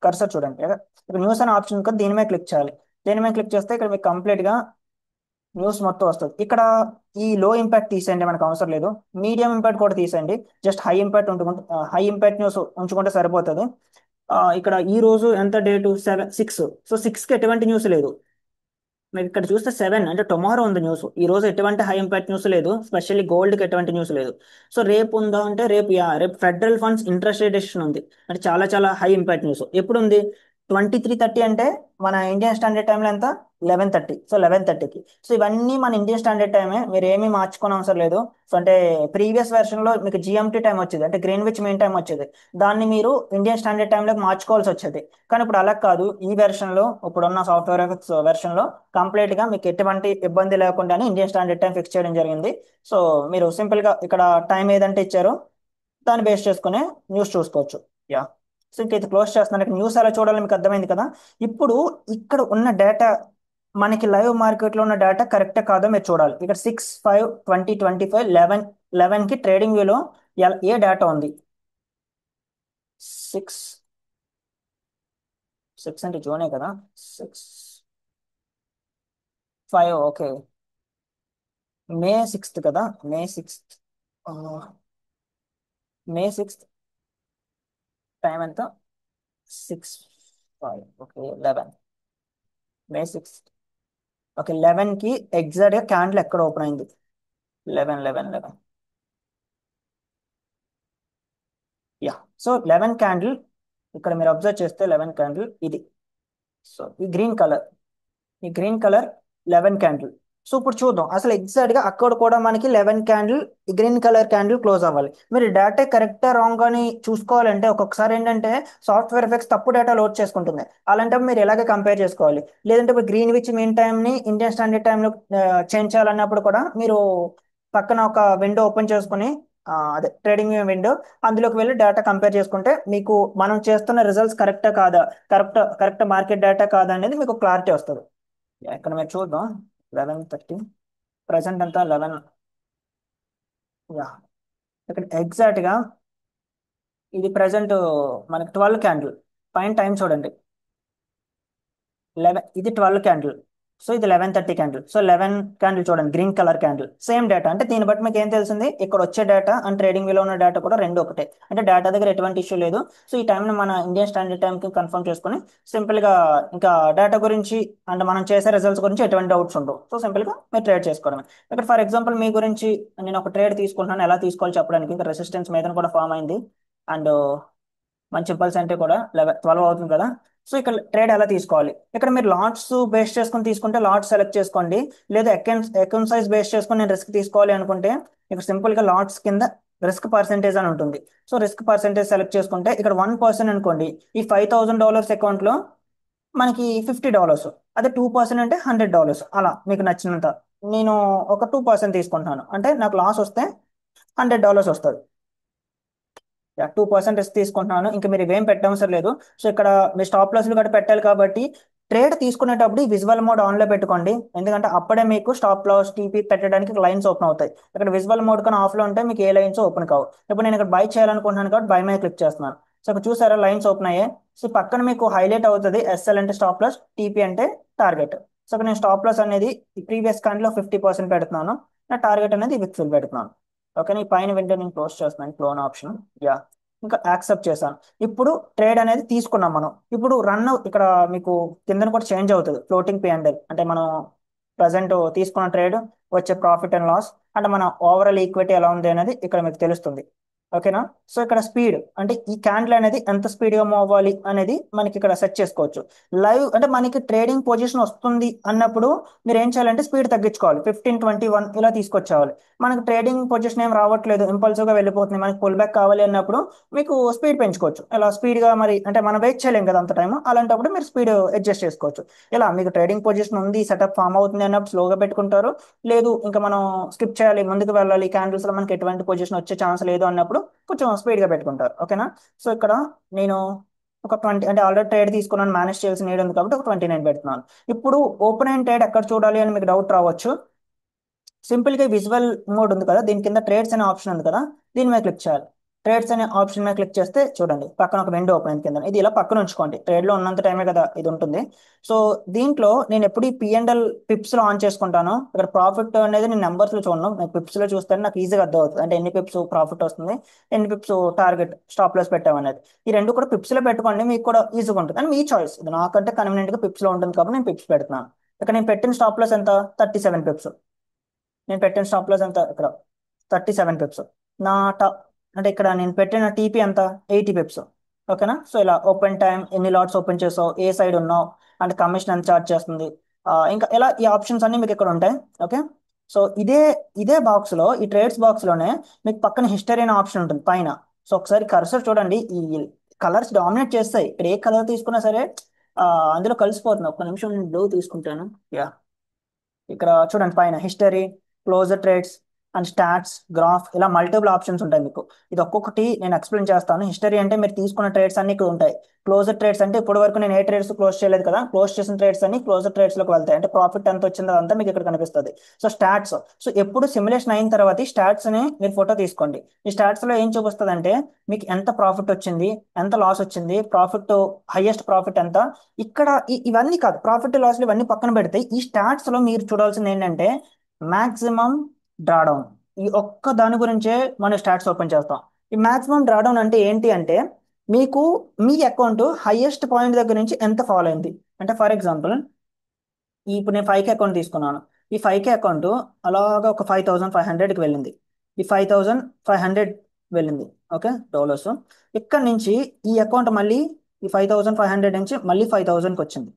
కర్సర్ చూడండి, ఇక్కడ న్యూస్ అనే ఆప్షన్ ఉంది. దీని మీద క్లిక్ చేయాలి. దీని మీద క్లిక్ చేస్తే ఇక్కడ మీకు కంప్లీట్గా న్యూస్ మొత్తం వస్తుంది. ఇక్కడ ఈ లో ఇంపాక్ట్ తీసేయండి, మనకు అవసరం లేదు. మీడియం ఇంపాక్ట్ కూడా తీసేయండి. జస్ట్ హై ఇంపాక్ట్ న్యూస్ ఉంచుకుంటే సరిపోతుంది. ఇక్కడ ఈ రోజు ఎంత డేటు 7/6. సో 6కి ఎటువంటి న్యూస్ లేదు. మీకు ఇక్కడ చూస్తే 7 అంటే టుమారో ఉంది న్యూస్. ఈ రోజు ఎటువంటి హై ఇంపాక్ట్ న్యూస్ లేదు, స్పెషల్లీ గోల్డ్కి ఎటువంటి న్యూస్ లేదు. సో రేపు ఉందా అంటే రేపు federal funds interest rate decision ఉంది, అంటే చాలా చాలా హై ఇంపాక్ట్ న్యూస్. ఎప్పుడు ఉంది? 23:30 అంటే మన ఇండియన్ స్టాండర్డ్ టైంలో ఎంత? 11:30. సో 11:30కి. సో ఇవన్నీ మన ఇండియన్ స్టాండర్డ్ టైమే, మీరు ఏమీ మార్చుకోని అవసరం లేదు. సో అంటే ప్రీవియస్ వెర్షన్లో మీకు GMT టైం వచ్చేది, అంటే గ్రీన్విచ్ మీన్ టైం వచ్చేది. దాన్ని మీరు ఇండియన్ స్టాండర్డ్ టైంలోకి మార్చుకోవాల్సి వచ్చేది. కానీ ఇప్పుడు అలా కాదు. ఈ వెర్షన్లో, ఇప్పుడున్న సాఫ్ట్వేర్ ఎఫెక్ట్స్ వెర్షన్లో కంప్లీట్గా మీకు ఎటువంటి ఇబ్బంది లేకుండానే ఇండియన్ స్టాండర్డ్ టైం ఫిక్స్ చేయడం జరిగింది. సో మీరు సింపుల్గా ఇక్కడ టైం ఏదంటే ఇచ్చారో దాన్ని బేస్ చేసుకునే న్యూస్ చూసుకోవచ్చు. యా. సో ఇంక ఇది క్లోజ్ చేస్తున్నాను. ఇక్కడ న్యూస్ ఎలా చూడాలో మీకు అర్థమైంది కదా. ఇప్పుడు ఇక్కడ ఉన్న డేటా, మనకి లైవ్ మార్కెట్లో ఉన్న డేటా కరెక్టే కాదో మీరు చూడాలి. ఇక్కడ 6/5/2025 11కి ట్రేడింగ్ వ్యూలో ఏ డేటా ఉంది? 6 అంటే జూనే కదా. 6/5. ఓకే. మే 6 కదా. మే 6. మే 6 టైం ఎంత? 6/5. ఓకే, 11. మే 6. ఓకే, 11కి ఎగ్జాక్ట్గా క్యాండిల్ ఎక్కడ ఓపెన్ అయింది? 11. యా. సో 11 క్యాండిల్, ఇక్కడ మీరు అబ్జర్వ్ చేస్తే 11 క్యాండిల్ ఇది. సో ఈ గ్రీన్ కలర్ 11 క్యాండిల్. సో ఇప్పుడు చూద్దాం అసలు ఎగ్జాక్ట్ గా అక్కడ కూడా మనకి 11 క్యాండిల్, ఈ గ్రీన్ కలర్ క్యాండిల్ క్లోజ్ అవ్వాలి. మీరు డేటా కరెక్టా రాంగ్ అని చూసుకోవాలంటే ఒక్కొక్కసారి ఏంటంటే సాఫ్ట్వేర్ ఎఫెక్ట్స్ తప్పు డేటా లోడ్ చేసుకుంటుంది. అలాంటప్పుడు మీరు ఎలాగే కంపేర్ చేసుకోవాలి. లేదంటే ఇప్పుడు గ్రీన్ విచ్ మీన్ టైం ని ఇండియన్ స్టాండర్డ్ టైంలో చేంజ్ చేయాలన్నప్పుడు కూడా మీరు పక్కన ఒక విండో ఓపెన్ చేసుకుని, అదే ట్రేడింగ్ విండో, అందులోకి వెళ్ళి డేటా కంపేర్ చేసుకుంటే మీకు మనం చేస్తున్న రిజల్ట్స్ కరెక్టా కాదా, కరెక్ట్ మార్కెట్ డేటా కాదా అనేది మీకు క్లారిటీ వస్తుంది. ఇక్కడ మీరు చూద్దాం. 11:30. ప్రజెంట్ అంతా 11. యా. ఇక్కడ ఎగ్జాక్ట్ గా ఇది ప్రజెంట్ మనకి 12 క్యాండిల్. పైన టైం చూడండి, 11. ఇది 12 క్యాండిల్. సో ఇది 11:30 క్యాండిల్. సో 11 క్యాండిల్ చూడండి, green colour candle, same data. అంటే దీన్ని బట్టి మీకు ఏం తెలిసింది, ఇక్కడ వచ్చే డేటా అండ్ ట్రేడింగ్ వ్యూలో ఉన్న డేటా కూడా రెండు ఒకటే. అంటే డేటా దగ్గర ఎటువంటి ఇష్యూ లేదు. సో ఈ టైంని మన ఇండియన్ స్టాండర్డ్ టైంకి కన్ఫర్మ్ చేసుకుని సింపుల్గా ఇంకా డేటా గురించి అండ్ మనం చేసే రిజల్ట్స్ గురించి ఎటువంటి డౌట్స్ ఉండవు. సో సింపుల్గా మీరు ట్రేడ్ చేసుకోవడమే. ఇక్కడ ఫర్ ఎగ్జాంపుల్ మీ గురించి నేను ఒక ట్రేడ్ తీసుకుంటున్నాను, ఎలా తీసుకోవాలి చెప్పడానికి. ఇంకా రెసిస్టెన్స్ మీద కూడా ఫామ్ అయింది అండ్ మంచి ఇంపల్స్ అంటే కూడా 12 అవుతుంది కదా. సో ఇక్కడ ట్రేడ్ ఎలా తీసుకోవాలి, ఇక్కడ మీరు లాట్స్ బేస్ చేసుకొని తీసుకుంటే లాట్స్ సెలెక్ట్ చేసుకోండి. లేదా అకౌంట్ సైజ్ బేస్ చేసుకొని నేను రిస్క్ తీసుకోవాలి అనుకుంటే ఇక్కడ సింపుల్ గా లాట్స్ కింద రిస్క్ పర్సెంటేజ్ అని ఉంటుంది. సో రిస్క్ పర్సెంటేజ్ సెలెక్ట్ చేసుకుంటే ఇక్కడ 1% అనుకోండి, ఈ $5,000 అకౌంట్ లో మనకి $50. అదే 2% అంటే $100. అలా మీకు నచ్చినంత. నేను ఒక 2% తీసుకుంటున్నాను అంటే నాకు లాస్ వస్తే $100 వస్తుంది. 2% రిస్క్ తీసుకుంటున్నాను, ఇంకా మీరు ఇవేం పెట్టవసరం లేదు. సో ఇక్కడ మీ స్టాప్ లాస్లు కూడా పెట్టాలి కాబట్టి ట్రేడ్ తీసుకునేటప్పుడు ఈ విజువల్ మోడ్ ఆన్లో పెట్టుకోండి. ఎందుకంటే అప్పుడే మీకు స్టాప్ లాస్ టీపీ పెట్టడానికి లైన్స్ ఓపెన్ అవుతాయి. ఇక్కడ విజువల్ మోడ్ కానీ ఆఫ్లో ఉంటే మీకు ఏ లైన్స్ ఓపెన్ కావు. ఇప్పుడు నేను ఇక్కడ బై చేయాలనుకుంటున్నాను కాబట్టి బై మీద క్లిక్ చేస్తున్నాను. సో ఇక్కడ చూసారా లైన్స్ ఓపెన్ అయ్యాయి. సో పక్కన మీకు హైలైట్ అవుతుంది ఎస్ఎల్ అంటే స్టాప్ లాస్, టీపీ అంటే టార్గెట్. సో ఇక్కడ నేను స్టాప్ లాస్ అనేది ఈ ప్రీవియస్ క్యాండిల్ లో 50% పెడుతున్నాను, నా టార్గెట్ అనేది విక్సిల్ పెడుతున్నాను. ఓకే, ఈ పైన విండో నేను క్లోజ్ చేస్తున్నాను, క్లోన్ ఆప్షన్. యా, ఇంకా యాక్సెప్ట్ చేశాను. ఇప్పుడు ట్రేడ్ అనేది తీసుకున్నాం మనం. ఇప్పుడు రన్ ఇక్కడ మీకు కింద కూడా చేంజ్ అవుతుంది, ఫ్లోటింగ్ పి అండ్ ఎల్ అంటే మనం ప్రజెంట్ తీసుకున్న ట్రేడ్ వచ్చే ప్రాఫిట్ అండ్ లాస్ అంటే మన ఓవరాల్ ఈక్విటీ ఎలా ఉంది అనేది ఇక్కడ మీకు తెలుస్తుంది. ఓకేనా. సో ఇక్కడ స్పీడ్ అంటే ఈ క్యాండిల్ అనేది ఎంత స్పీడ్ గా మూవ్ అవ్వాలి అనేది మనకి ఇక్కడ సెట్ చేసుకోవచ్చు. లైవ్ అంటే మనకి ట్రేడింగ్ పొజిషన్ వస్తుంది అన్నప్పుడు మీరు ఏం చేయాలంటే స్పీడ్ తగ్గించుకోవాలి, 15-21 ఇలా తీసుకొచ్చేవాలి. మనకి ట్రేడింగ్ పొజిషన్ ఏం రావట్లేదు, ఇంపల్సివ్ గా వెళ్ళిపోతుంది, మనకి పుల్ బ్యాక్ కావాలి అన్నప్పుడు మీకు స్పీడ్ పెంచుకోవచ్చు. ఇలా స్పీడ్ గా మరి అంటే మనం వెయిట్ చేయలేం కదా అంత టైం, అలాంటప్పుడు మీరు స్పీడ్ అడ్జస్ట్ చేసుకోవచ్చు. ఇలా మీకు ట్రేడింగ్ పొజిషన్ ఉంది, సెటప్ ఫామ్ అవుతుంది అన్నప్పుడు స్లోగా పెట్టుకుంటారు. లేదు ఇంకా మనం స్కిప్ చేయాలి, ముందుకు వెళ్ళాలి, క్యాండిల్స్ లో మనకి ఎటువంటి పొజిషన్ వచ్చే ఛాన్స్ లేదు అన్నప్పుడు కొంచెం స్పీడ్ గా పెట్టుకుంటారు. ఓకేనా. సో ఇక్కడ నేను ఒక 20 అంటే ఆల్రెడీ ట్రేడ్ తీసుకున్నాను, మేనేజ్ చేయాల్సిన నీడ్ ఉంది కాబట్టి ఒక 29 పెడుతున్నాను. ఇప్పుడు ఓపెన్ అండ్ ట్రేడ్ ఎక్కడ చూడాలి అని మీకు డౌట్ రావచ్చు. సింపుల్ గా విజువల్ మోడ్ ఉంది కదా, దీని కింద ట్రేడ్స్ అనే ఆప్షన్ ఉంది కదా, దీని మీద క్లిక్ చేయాలి. ట్రేడ్స్ అనే ఆప్షన్ మీద క్లిక్ చేస్తే చూడండి పక్కన ఒక విండో ఓపెన్ అయింది కింద. ఇది ఇలా పక్కన ఉంచుకోండి, ట్రేడ్ లో ఉన్నంత టైమే కదా ఇది ఉంటుంది. సో దీంట్లో నేను ఎప్పుడు ఈ పిఎండ్ఎల్ పిప్స్ లో ఆన్ చేసుకుంటాను. ఇక్కడ ప్రాఫిట్ అనేది నేను నెంబర్స్ లో చూడను, నేను పిప్స్ లో చూస్తే నాకు ఈజీగా అర్థం అవుతుంది. అంటే ఎన్ని పిప్స్ ప్రాఫిట్ వస్తుంది, ఎన్ని పిప్స్ టార్గెట్ స్టాప్ లాస్ పెట్టామనేది. ఈ రెండు కూడా పిప్స్ లో పెట్టుకోండి, మీకు కూడా ఈజీగా ఉంటుంది. అండ్ మీ చాయిస్, ఇది నాకంటే కన్వీనియంట్ గా పిప్స్ లో ఉంటుంది కాబట్టి నేను పిప్స్ పెడుతున్నాను. ఇక్కడ నేను పెట్టిన స్టాప్ లాస్ ఎంత, 37 పిప్స్. నేను పెట్టిన స్టాప్ లాస్ ఎంత, ఇక్కడ 37 పిప్స్. నా టాప్ అంటే ఇక్కడ నేను పెట్టిన టీపీ ఎంత, 80 పిప్స్. ఓకేనా. సో ఇలా ఓపెన్ టైం, ఎన్ని లాట్స్ ఓపెన్ చేసావు, ఏ సైడ్ ఉన్నావు, అంటే కమిషన్ ఎంత చార్జ్ చేస్తుంది, ఇంకా ఇలా ఈ ఆప్షన్స్ అన్ని మీకు ఇక్కడ ఉంటాయి. ఓకే. సో ఇదే బాక్స్ లో, ఈ ట్రేడ్స్ బాక్స్ లోనే మీకు పక్కన హిస్టరీ అనే ఆప్షన్ ఉంటుంది పైన. సో ఒకసారి కర్సర్ చూడండి, ఈ కలర్స్ డామినేట్ చేస్తాయి. ఇక్కడ ఏ కలర్ తీసుకున్నా సరే ఆ, అందులో కలిసిపోతుంది. ఒక్క నిమిషం నేను బ్లూ తీసుకుంటాను. యా, ఇక్కడ చూడండి పైన history, closure trades and stats, graph, ఇలా మల్టిపుల్ ఆప్షన్స్ ఉంటాయి మీకు. ఇది ఒక్కొక్కటి నేను ఎక్స్ప్లెయిన్ చేస్తాను. హిస్టరీ అంటే మీరు తీసుకున్న ట్రేడ్స్ అన్ని ఇక్కడ ఉంటాయి. క్లోజర్ ట్రేడ్స్ అంటే ఇప్పటి వరకు నేను ఏ ట్రేడ్స్ క్లోజ్ చేయలేదు కదా, క్లోజ్ చేసిన ట్రేడ్స్ అన్ని క్లోజర్ ట్రేడ్స్ లోకి వెళ్తాయి. అంటే ప్రాఫిట్ ఎంత వచ్చిందో అంతా మీకు ఇక్కడ కనిపిస్తుంది. సో స్టాట్స్, సో ఎప్పుడు సిమ్యులేషన్ అయిన తర్వాత ఈ స్టాట్స్ ని మీరు ఫోటో తీసుకోండి. ఈ స్టాట్స్ లో ఏం చూపిస్తుంది అంటే మీకు ఎంత ప్రాఫిట్ వచ్చింది, ఎంత లాస్ వచ్చింది, ప్రాఫిట్ హైయెస్ట్ ప్రాఫిట్ ఎంత. ఇక్కడ ఇవన్నీ కాదు, ప్రాఫిట్ లాస్లు ఇవన్నీ పక్కన పెడితే ఈ స్టాట్స్ లో మీరు చూడాల్సింది ఏంటంటే మాక్సిమం డ్రాడౌన్. ఈ ఒక్క దాని గురించే మనం స్టాట్స్ ఓపెన్ చేస్తాం. ఈ మాక్సిమం డ్రాడౌన్ అంటే ఏంటి అంటే మీకు మీ అకౌంట్ హైయెస్ట్ పాయింట్ దగ్గర నుంచి ఎంత ఫాలో అయింది. అంటే ఫర్ ఎగ్జాంపుల్ ఇప్పుడు నేను 5K అకౌంట్ తీసుకున్నాను. ఈ 5K అకౌంట్ అలాగా ఒక 5,500కి వెళ్ళింది. ఈ 5,500 వెళ్ళింది. Okay, dollars. ఇక్కడ నుంచి ఈ అకౌంట్ మళ్ళీ ఈ 5,500 నుంచి మళ్ళీ 5,000కి వచ్చింది.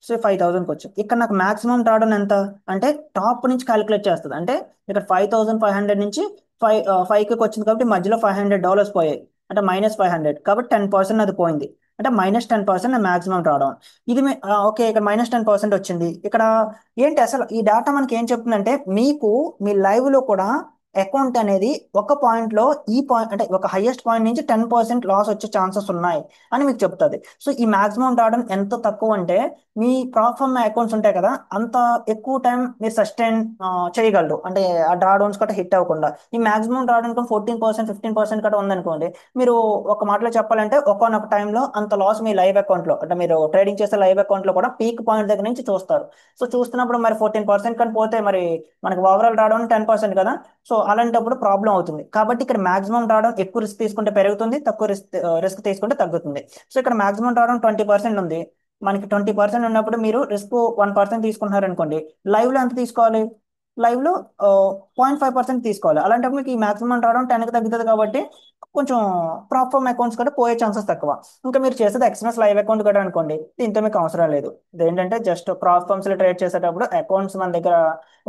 సో 5,000కి వచ్చింది. ఇక్కడ నాకు మాక్సిమం రావడం ఎంత అంటే టాప్ నుంచి క్యాలిక్యులేట్ చేస్తుంది. అంటే ఇక్కడ 5,500 నుంచి ఫైవ్కి వచ్చింది కాబట్టి మధ్యలో $500 పోయాయి, అంటే -500 కాబట్టి 10% అది పోయింది. అంటే -10% మాక్సిమం రావడం. ఇది ఓకే, ఇక్కడ -10% వచ్చింది. ఇక్కడ ఏంటి అసలు ఈ డేటా మనకి ఏం చెప్తుందంటే మీకు మీ లైవ్ లో కూడా అకౌంట్ అనేది ఒక పాయింట్లో ఈ పాయింట్ అంటే ఒక హైయెస్ట్ పాయింట్ నుంచి 10% లాస్ వచ్చే ఛాన్సెస్ ఉన్నాయి అని మీకు చెప్తుంది. సో ఈ మాక్సిమం డ్రాడౌన్ ఎంత తక్కువ అంటే మీ ప్రాఫార్మ్ అకౌంట్స్ ఉంటాయి కదా, అంత ఎక్కువ టైం మీరు సస్టైన్ చేయగలరు, అంటే ఆ డ్రాడౌన్స్ కట్ట హిట్ అవ్వకుండా. ఈ మాక్సిమం డ్రాడౌన్ 14% 15% కట్ట ఉందనుకోండి, మీరు ఒక మాటలో చెప్పాలంటే ఒకనొక టైంలో అంత లాస్ మీ లైవ్ అకౌంట్లో, అంటే మీరు ట్రేడింగ్ చేసే లైవ్ అకౌంట్లో కూడా పీక్ పాయింట్ దగ్గర నుంచి చూస్తారు. సో చూస్తున్నప్పుడు మరి 14% కానీ పోతే మరి మనకి ఓవరాల్ డ్రాడౌన్ 10% కదా. సో అలాంటప్పుడు ప్రాబ్లం అవుతుంది. కాబట్టి ఇక్కడ మాక్సిమం రావడం ఎక్కువ రిస్క్ తీసుకుంటే పెరుగుతుంది, తక్కువ రిస్క్ తీసుకుంటే తగ్గుతుంది. సో ఇక్కడ మాక్సిమం రావడం 20% ఉంది. మనకి 20% ఉన్నప్పుడు మీరు రిస్క్ 1% తీసుకుంటున్నారు అనుకోండి, లైవ్ లో ఎంత తీసుకోవాలి? లైవ్ లో 0.5% తీసుకోవాలి. అలాంటప్పుడు మీకు ఈ మాక్సిమం రావడం 10కి తగ్గుతుంది కాబట్టి కొంచెం ప్రాప్ఫామ్ అకౌంట్స్ కూడా పోయే ఛాన్సెస్ తక్కువ. ఇంకా మీరు చేసేది ఎక్స్ఎంఎస్ లైవ్ అకౌంట్ కూడా అనుకోండి, దీంతో మీకు అవసరం లేదు. ఇదేంటంటే జస్ట్ ప్రాప్ఫామ్స్ లో ట్రేడ్ చేసేటప్పుడు అకౌంట్స్ మన దగ్గర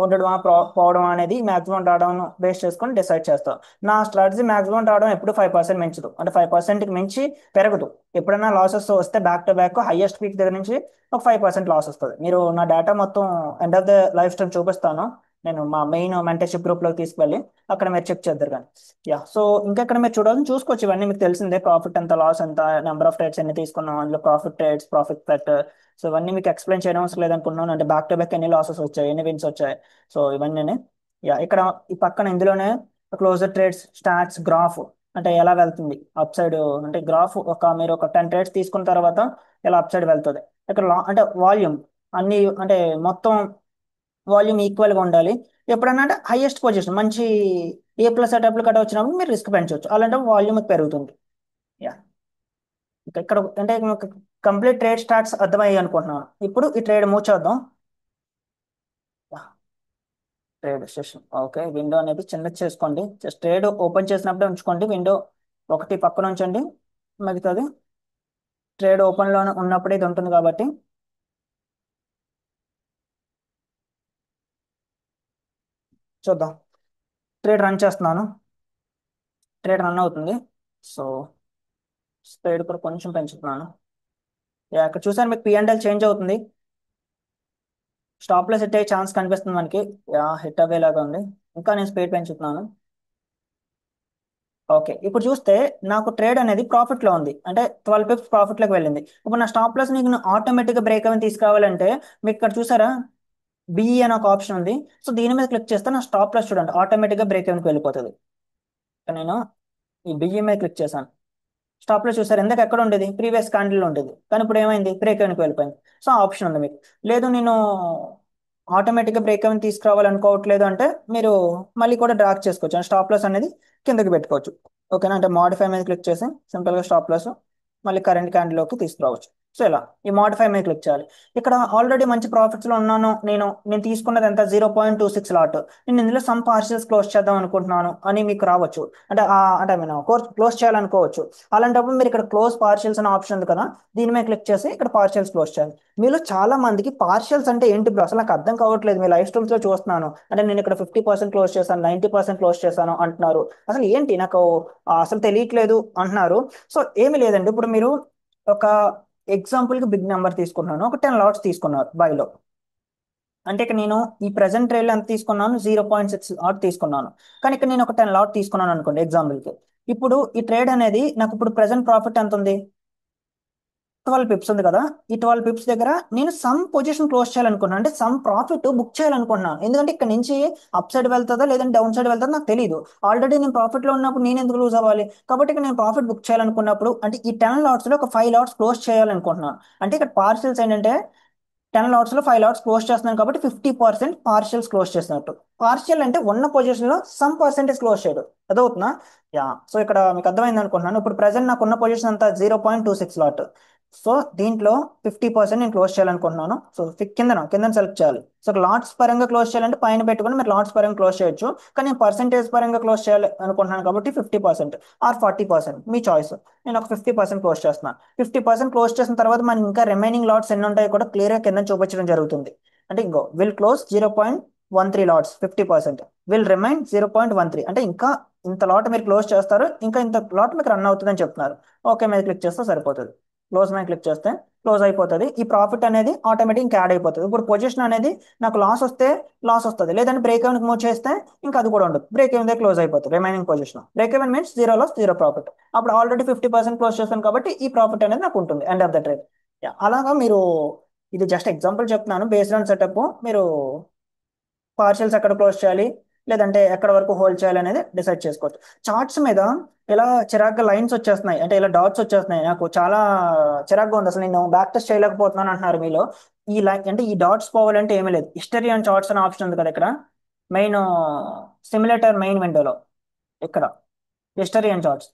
ఉండడం పోవడం అనేది మాక్సిమం డ్రాడౌన్ బేస్ చేసుకొని డిసైడ్ చేస్తాం. నా స్ట్రాటజీ మాక్సిమం డ్రాడౌన్ ఎప్పుడు 5% మించదు, అంటే 5%కి మించి పెరగదు. ఎప్పుడైనా లాసెస్ వస్తే back to back highest peak దగ్గర నుంచి ఒక 5% లాస్ వస్తుంది. మీరు నా డేటా మొత్తం end of the life style చూపిస్తాను, నేను మా మెయిన్ మెంటర్షిప్ గ్రూప్ లోకి తీసుకెళ్ళి అక్కడ మీరు చెక్ చేద్దరు కానీ. యా, సో ఇంకా ఇక్కడ మీరు చూడాలని చూసుకోవచ్చు, ఇవన్నీ మీకు తెలిసిందే. ప్రాఫిట్ ఎంత, లాస్ ఎంత, నెంబర్ ఆఫ్ ట్రేడ్స్ ఎన్ని తీసుకున్నాం, అందులో ప్రాఫిట్ ట్రేడ్స్, ప్రాఫిట్ పెట్. సో ఇవన్నీ మీకు ఎక్స్ప్లెయిన్ చేయడం అవసరం లేదనుకున్నాను, అంటే బ్యాక్ టు బ్యాక్ ఎన్ని లాసెస్ వచ్చాయి, ఎన్ని విన్స్ వచ్చాయి. సో ఇవన్నీ. యా, ఇక్కడ ఈ పక్కన ఇందులోనే క్లోజర్ ట్రేడ్స్ స్టాట్స్ గ్రాఫ్, అంటే ఎలా వెళ్తుంది అప్ సైడ్, అంటే గ్రాఫ్ మీరు ఒక 10 ట్రేడ్స్ తీసుకున్న తర్వాత ఎలా అప్ సైడ్ వెళ్తుంది. ఇక్కడ అంటే వాల్యూమ్ అన్ని, అంటే మొత్తం వాల్యూమ్ ఈక్వల్ గా ఉండాలి. ఎప్పుడన్నా అంటే హైయెస్ట్ పొజిషన్ మంచి ఏ ప్లస్ సెటప్లు కట్ట వచ్చినప్పుడు మీరు రిస్క్ పెంచవచ్చు, అలాంటప్పుడు వాల్యూమ్ పెరుగుతుంది. యా, ఇక్కడ అంటే కంప్లీట్ ట్రేడ్ స్టార్ట్స్ అర్థమయ్యాయి అనుకుంటున్నాను. ఇప్పుడు ఈ ట్రేడ్ మూవ్ చేద్దాం. ట్రేడ్ సెషన్ ఓకే, విండో అనేది చిన్నది చేసుకోండి, జస్ట్ ట్రేడ్ ఓపెన్ చేసినప్పుడే ఉంచుకోండి. విండో ఒకటి పక్కన ఉంచండి, మిగతాది ట్రేడ్ ఓపెన్ లో ఉన్నప్పుడు ఇది ఉంటుంది కాబట్టి. చూద్దాం, ట్రేడ్ రన్ చేస్తున్నాను, ట్రేడ్ రన్ అవుతుంది. సో స్పీడ్ కూడా కొంచెం పెంచుతున్నాను. యా, ఇక్కడ చూసాను మీకు పిఎన్ఎల్ చేంజ్ అవుతుంది, స్టాప్ లో హిట్ అయ్యే ఛాన్స్ కనిపిస్తుంది మనకి. యా, హిట్ అవ్వేలాగా ఉంది. ఇంకా నేను స్పీడ్ పెంచుతున్నాను. ఓకే, ఇప్పుడు చూస్తే నాకు ట్రేడ్ అనేది ప్రాఫిట్ లో ఉంది, అంటే 12 పిప్స్ ప్రాఫిట్ లోకి వెళ్ళింది. ఇప్పుడు నా స్టాప్ లాస్ నీకు ఆటోమేటిక్ గా బ్రేక్ అవని తీసుకురావాలంటే మీకు ఇక్కడ చూసారా, బిఈ అని ఒక ఆప్షన్ ఉంది. సో దీని మీద క్లిక్ చేస్తే నా స్టాప్ లాస్ చూడండి ఆటోమేటిక్ గా బ్రేక్ అవన్కి వెళ్ళిపోతుంది. నేను ఈ బిఈ మీద క్లిక్ చేశాను, స్టాప్ లో చూసారు ఎందుకు ఎక్కడ ఉండేది, ప్రీవియస్ క్యాండిల్ ఉండేది, కానీ ఇప్పుడు ఏమైంది, బ్రేక్ ఎవెన్కి వెళ్ళిపోయింది. సో ఆప్షన్ ఉంది మీకు. లేదు నేను ఆటోమేటిక్గా బ్రేక్ ఎవెన్ తీసుకురావాలనుకోవట్లేదు అంటే మీరు మళ్ళీ కూడా డ్రాగ్ చేసుకోవచ్చు, స్టాప్ లాస్ అనేది కిందకి పెట్టుకోవచ్చు. ఓకేనా, అంటే మాడిఫై మీద క్లిక్ చేసి సింపుల్గా స్టాప్ లాస్ మళ్ళీ కరెంట్ క్యాండిల్లోకి తీసుకురావచ్చు. సో ఇలా ఈ మాడిఫై మీద క్లిక్ చేయాలి. ఇక్కడ ఆల్రెడీ మంచి ప్రాఫిట్స్లో ఉన్నాను, నేను తీసుకున్నది ఎంత 0.26 లాట్, నేను ఇందులో సమ్ పార్షియల్స్ క్లోజ్ చేద్దాం అనుకుంటున్నాను అని మీకు రావచ్చు. అంటే నేను కోర్స్ క్లోజ్ చేయాలనుకోవచ్చు. అలాంటప్పుడు మీరు ఇక్కడ క్లోజ్ పార్షియల్స్ అనే ఆప్షన్ ఉంది కదా, దీని మీద క్లిక్ చేసి ఇక్కడ పార్షియల్స్ క్లోజ్ చేయాలి. మీలో చాలా మందికి పార్షియల్స్ అంటే ఏంటి బ్రో అసలు నాకు అర్థం కావట్లేదు, మీ లైఫ్ స్టైల్స్ లో చూస్తున్నాను, అంటే నేను ఇక్కడ 50% క్లోజ్ చేశాను, 90% క్లోజ్ చేశాను అంటున్నారు, అసలు ఏంటి నాకు అసలు తెలియట్లేదు అంటున్నారు. సో ఏమి లేదండి, ఇప్పుడు మీరు ఒక ఎగ్జాంపుల్ కి బిగ్ నెంబర్ తీసుకున్నాను, ఒక 10 లాట్స్ తీసుకున్నారు బైలో. అంటే ఇక్కడ నేను ఈ ప్రెసెంట్ ట్రేడ్ ఎంత తీసుకున్నాను, 0.6 లాట్ తీసుకున్నాను. కానీ ఇక్కడ నేను ఒక 10 లాట్ తీసుకున్నాను అనుకోండి ఎగ్జాంపుల్ కి. ఇప్పుడు ఈ ట్రేడ్ అనేది నాకు ఇప్పుడు ప్రెసెంట్ ప్రాఫిట్ ఎంత ఉంది, 12 పిప్స్ ఉంది కదా. ఈ 12 పిప్స్ దగ్గర నేను సమ్ పొజిషన్ క్లోజ్ చేయాలనుకున్నాను, అంటే సమ్ ప్రాఫిట్ బుక్ చేయాలనుకుంటున్నాను. ఎందుకంటే ఇక్కడ నుంచి అప్ సైడ్ వెళ్తుందా లేదంటే డౌన్ సైడ్ వెళ్తుందా నాకు తెలియదు. ఆల్రెడీ నేను ప్రాఫిట్ లో ఉన్నప్పుడు నేను ఎందుకు లూజ్ అవ్వాలి. కాబట్టి ఇక్కడ నేను ప్రాఫిట్ బుక్ చేయాలనుకున్నప్పుడు అంటే ఈ 10 లాట్స్ లో ఒక 5 లాట్స్ క్లోజ్ చేయాలనుకుంటున్నాను. అంటే ఇక్కడ పార్సల్స్ ఏంటంటే 10 లాట్స్ లో 5 లాట్స్ క్లోజ్ చేస్తున్నాను కాబట్టి 50% పార్షియల్స్ క్లోజ్ చేసినట్టు. పార్షియల్ అంటే ఉన్న పొజిషన్ లో సమ్ పర్సెంటేజ్ క్లోజ్ చేయడం, అదవుతుందా? యా, సో ఇక్కడ మీకు అర్థమైంది అనుకుంటున్నాను. ఇప్పుడు ప్రెసెంట్ నాకు ఉన్న పొజిషన్ అంతా 0.26 లాట్. సో దీంట్లో 50% నేను క్లోజ్ చేయాలనుకుంటున్నాను. సో కింద సెలెక్ట్ చేయాలి. సో లాట్స్ పరంగా క్లోజ్ చేయాలంటే పైన పెట్టుకుని మీరు లాట్స్ పరంగా క్లోజ్ చేయొచ్చు, కానీ నేను పర్సెంటేజ్ పరంగా క్లోజ్ చేయాలి అనుకుంటున్నాను కాబట్టి 50% ఆర్ 40% మీ చాయిస్. నేను ఒక 50% క్లోజ్ చేస్తున్నాను. 50% క్లోజ్ చేసిన తర్వాత మనకి ఇంకా రిమైనింగ్ లాట్స్ ఎన్ని ఉంటాయో కూడా క్లియర్గా కింద చూపించడం జరుగుతుంది. అంటే ఇంకో will close 0.13 LADS 50%, will remain 0.13, అంటే ఇంకా ఇంత లాట్ మీరు క్లోజ్ చేస్తారు, ఇంకా ఇంత లాట్ మీకు రన్ అవుతుందని చెప్తున్నారు. ఓకే మీద క్లిక్ చేస్తే సరిపోతుంది. క్లోజ్ మీద క్లిక్ చేస్తే క్లోజ్ అయిపోతుంది. ఈ ప్రాఫిట్ అనేది ఆటోమేటిక్ ఇంకా యాడ్ అయిపోతుంది. ఇప్పుడు పొజిషన్ అనేది నాకు లాస్ వస్తే లాస్ వస్తుంది, లేదంటే బ్రేక్ ఈవెన్ మూవ్ చేస్తే ఇంకా అది కూడా ఉండదు. బ్రేక్ ఈవెన్ క్లోజ్ అయిపోతుంది remaining position. Break even means zero loss zero profit. అప్పుడు ఆల్రెడీ 50% క్లోజ్ చేస్తాను కాబట్టి ఈ ప్రాఫిట్ అనేది నాకు ఉంటుంది ఎండ్ ఆఫ్ ద ట్రేడ్. అలాగా మీరు, ఇది జస్ట్ ఎగ్జాంపుల్ చెప్తున్నాను. బేస్డ్ ఆన్ సెటప్ మీరు పార్షల్స్ ఎక్కడ క్లోజ్ చేయాలి, లేదంటే ఎక్కడ వరకు హోల్డ్ చేయాలి అనేది డిసైడ్ చేసుకోవచ్చు. చార్ట్స్ మీద ఇలా చిరాగ్గా లైన్స్ వచ్చేస్తున్నాయి, అంటే ఇలా డాట్స్ వచ్చేస్తున్నాయి. నాకు చాలా చిరాగ్గా ఉంది, అసలు నేను బ్యాక్ టెస్ట్ చేయలేకపోతున్నాను అంటున్నారు మీలో. ఈ లైన్ అంటే ఈ డాట్స్ పోవాలంటే ఏమీ లేదు, హిస్టరీ అండ్ చార్ట్స్ అనే ఆప్షన్ ఉంది కదా ఇక్కడ మెయిన్ సిమ్యులేటర్ మెయిన్ విండోలో. ఇక్కడ హిస్టరీ అండ్ చార్ట్స్,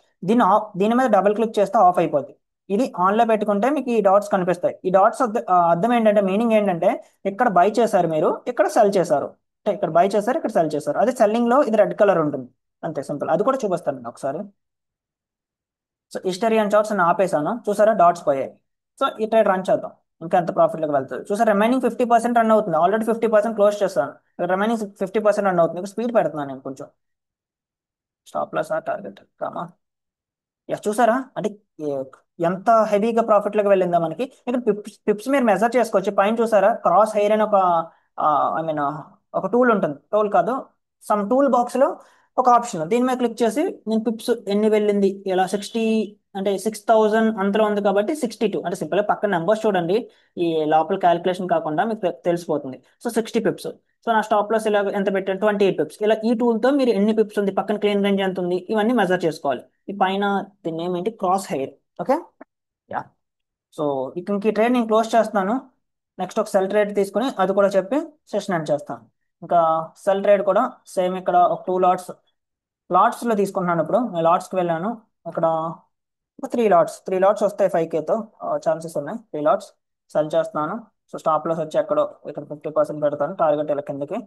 దీని మీద డబుల్ క్లిక్ చేస్తే ఆఫ్ అయిపోద్ది. ఇది ఆన్ లో పెట్టుకుంటే మీకు ఈ డాట్స్ కనిపిస్తాయి. ఈ డాట్స్ అర్థం ఏంటంటే, మీనింగ్ ఏంటంటే ఇక్కడ బై చేశారు మీరు, ఇక్కడ సెల్ చేశారు. అంటే ఇక్కడ బై చేశారు, ఇక్కడ సెల్ చేశారు. అదే సెల్లింగ్ లో ఇది రెడ్ కలర్ ఉంటుంది. అంతే సింపుల్. అది కూడా చూపిస్తాను నేను ఒకసారి. సో హిస్టరీ అండ్ చార్ట్స్ నేను ఆపేసాను, చూసారా డాట్స్ పోయాయి. సో ఈ ట్రేడ్ రన్ చేద్దాం, ఇంకా ఎంత ప్రాఫిట్లోకి వెళ్తుంది చూసారా. రిమైనింగ్ 50% రన్ అవుతుంది, ఆల్రెడీ 50% క్లోజ్ చేస్తాను. రిమైనింగ్ 50% రన్ అవుతుంది. ఇప్పుడు స్పీడ్ పెడుతున్నాను నేను కొంచెం. స్టాప్ లాస్ ఆ టార్గెట్ కామా. ఎస్ చూసారా, అంటే ఏ- ఎంత హెవీగా ప్రాఫిట్ లోకి వెళ్ళిందా మనకి. ఇక్కడ పిప్స్ పిప్స్ మీరు మెజర్ చేసుకోవచ్చు. పైన చూసారా క్రాస్ హెయిర్ అని ఒక ఐ మీన్ ఒక టూల్ ఉంటుంది, టూల్ కాదు, సమ్ టూల్ బాక్స్ లో ఒక ఆప్షన్, దీని మీద క్లిక్ చేసి నేను పిప్స్ ఎన్ని వెళ్ళింది ఇలా 60, అంటే 6000 అంతలో ఉంది కాబట్టి 62, అంటే సింపుల్ పక్కన నెంబర్స్ చూడండి, ఈ లోపల క్యాలిక్యులేషన్ కాకుండా మీకు తెలిసిపోతుంది. So 60 Pips. సో నా స్టాప్ లాస్ ఇలా ఎంత పెట్టాను, 28 పిప్స్. ఇలా ఈ టూల్ తో మీరు ఎన్ని పిప్స్ ఉంది, పక్కన క్లీన్ రేంజ్ ఎంత ఉంది, ఇవన్నీ మెజర్ చేసుకోవాలి. ఈ పైన దీని నేమ్ ఏంటి, cross hair. Okay, yeah. So ఇంక ఈ ట్రేడ్ నేను క్లోజ్ చేస్తున్నాను. నెక్స్ట్ ఒక సెల్ ట్రేడ్ తీసుకుని అది కూడా చెప్పి సెషన్ ఎండ్ చేస్తాను. ఇంకా సెల్ ట్రేడ్ కూడా సేమ్, ఇక్కడ ఒక 2 లాట్స్, లాట్స్ లో తీసుకుంటున్నాను. ఇప్పుడు నేను లాట్స్ కి వెళ్ళాను. అక్కడ ఒక 3 లాట్స్ వస్తాయి 5K తో, ఛాన్సెస్ ఉన్నాయి. 3 లాట్స్ సెల్ చేస్తున్నాను. సో స్టాప్ లాస్ వచ్చి ఎక్కడో ఇక్కడ 50% పెడతాను, టార్గెట్ ఇలా కిందకి.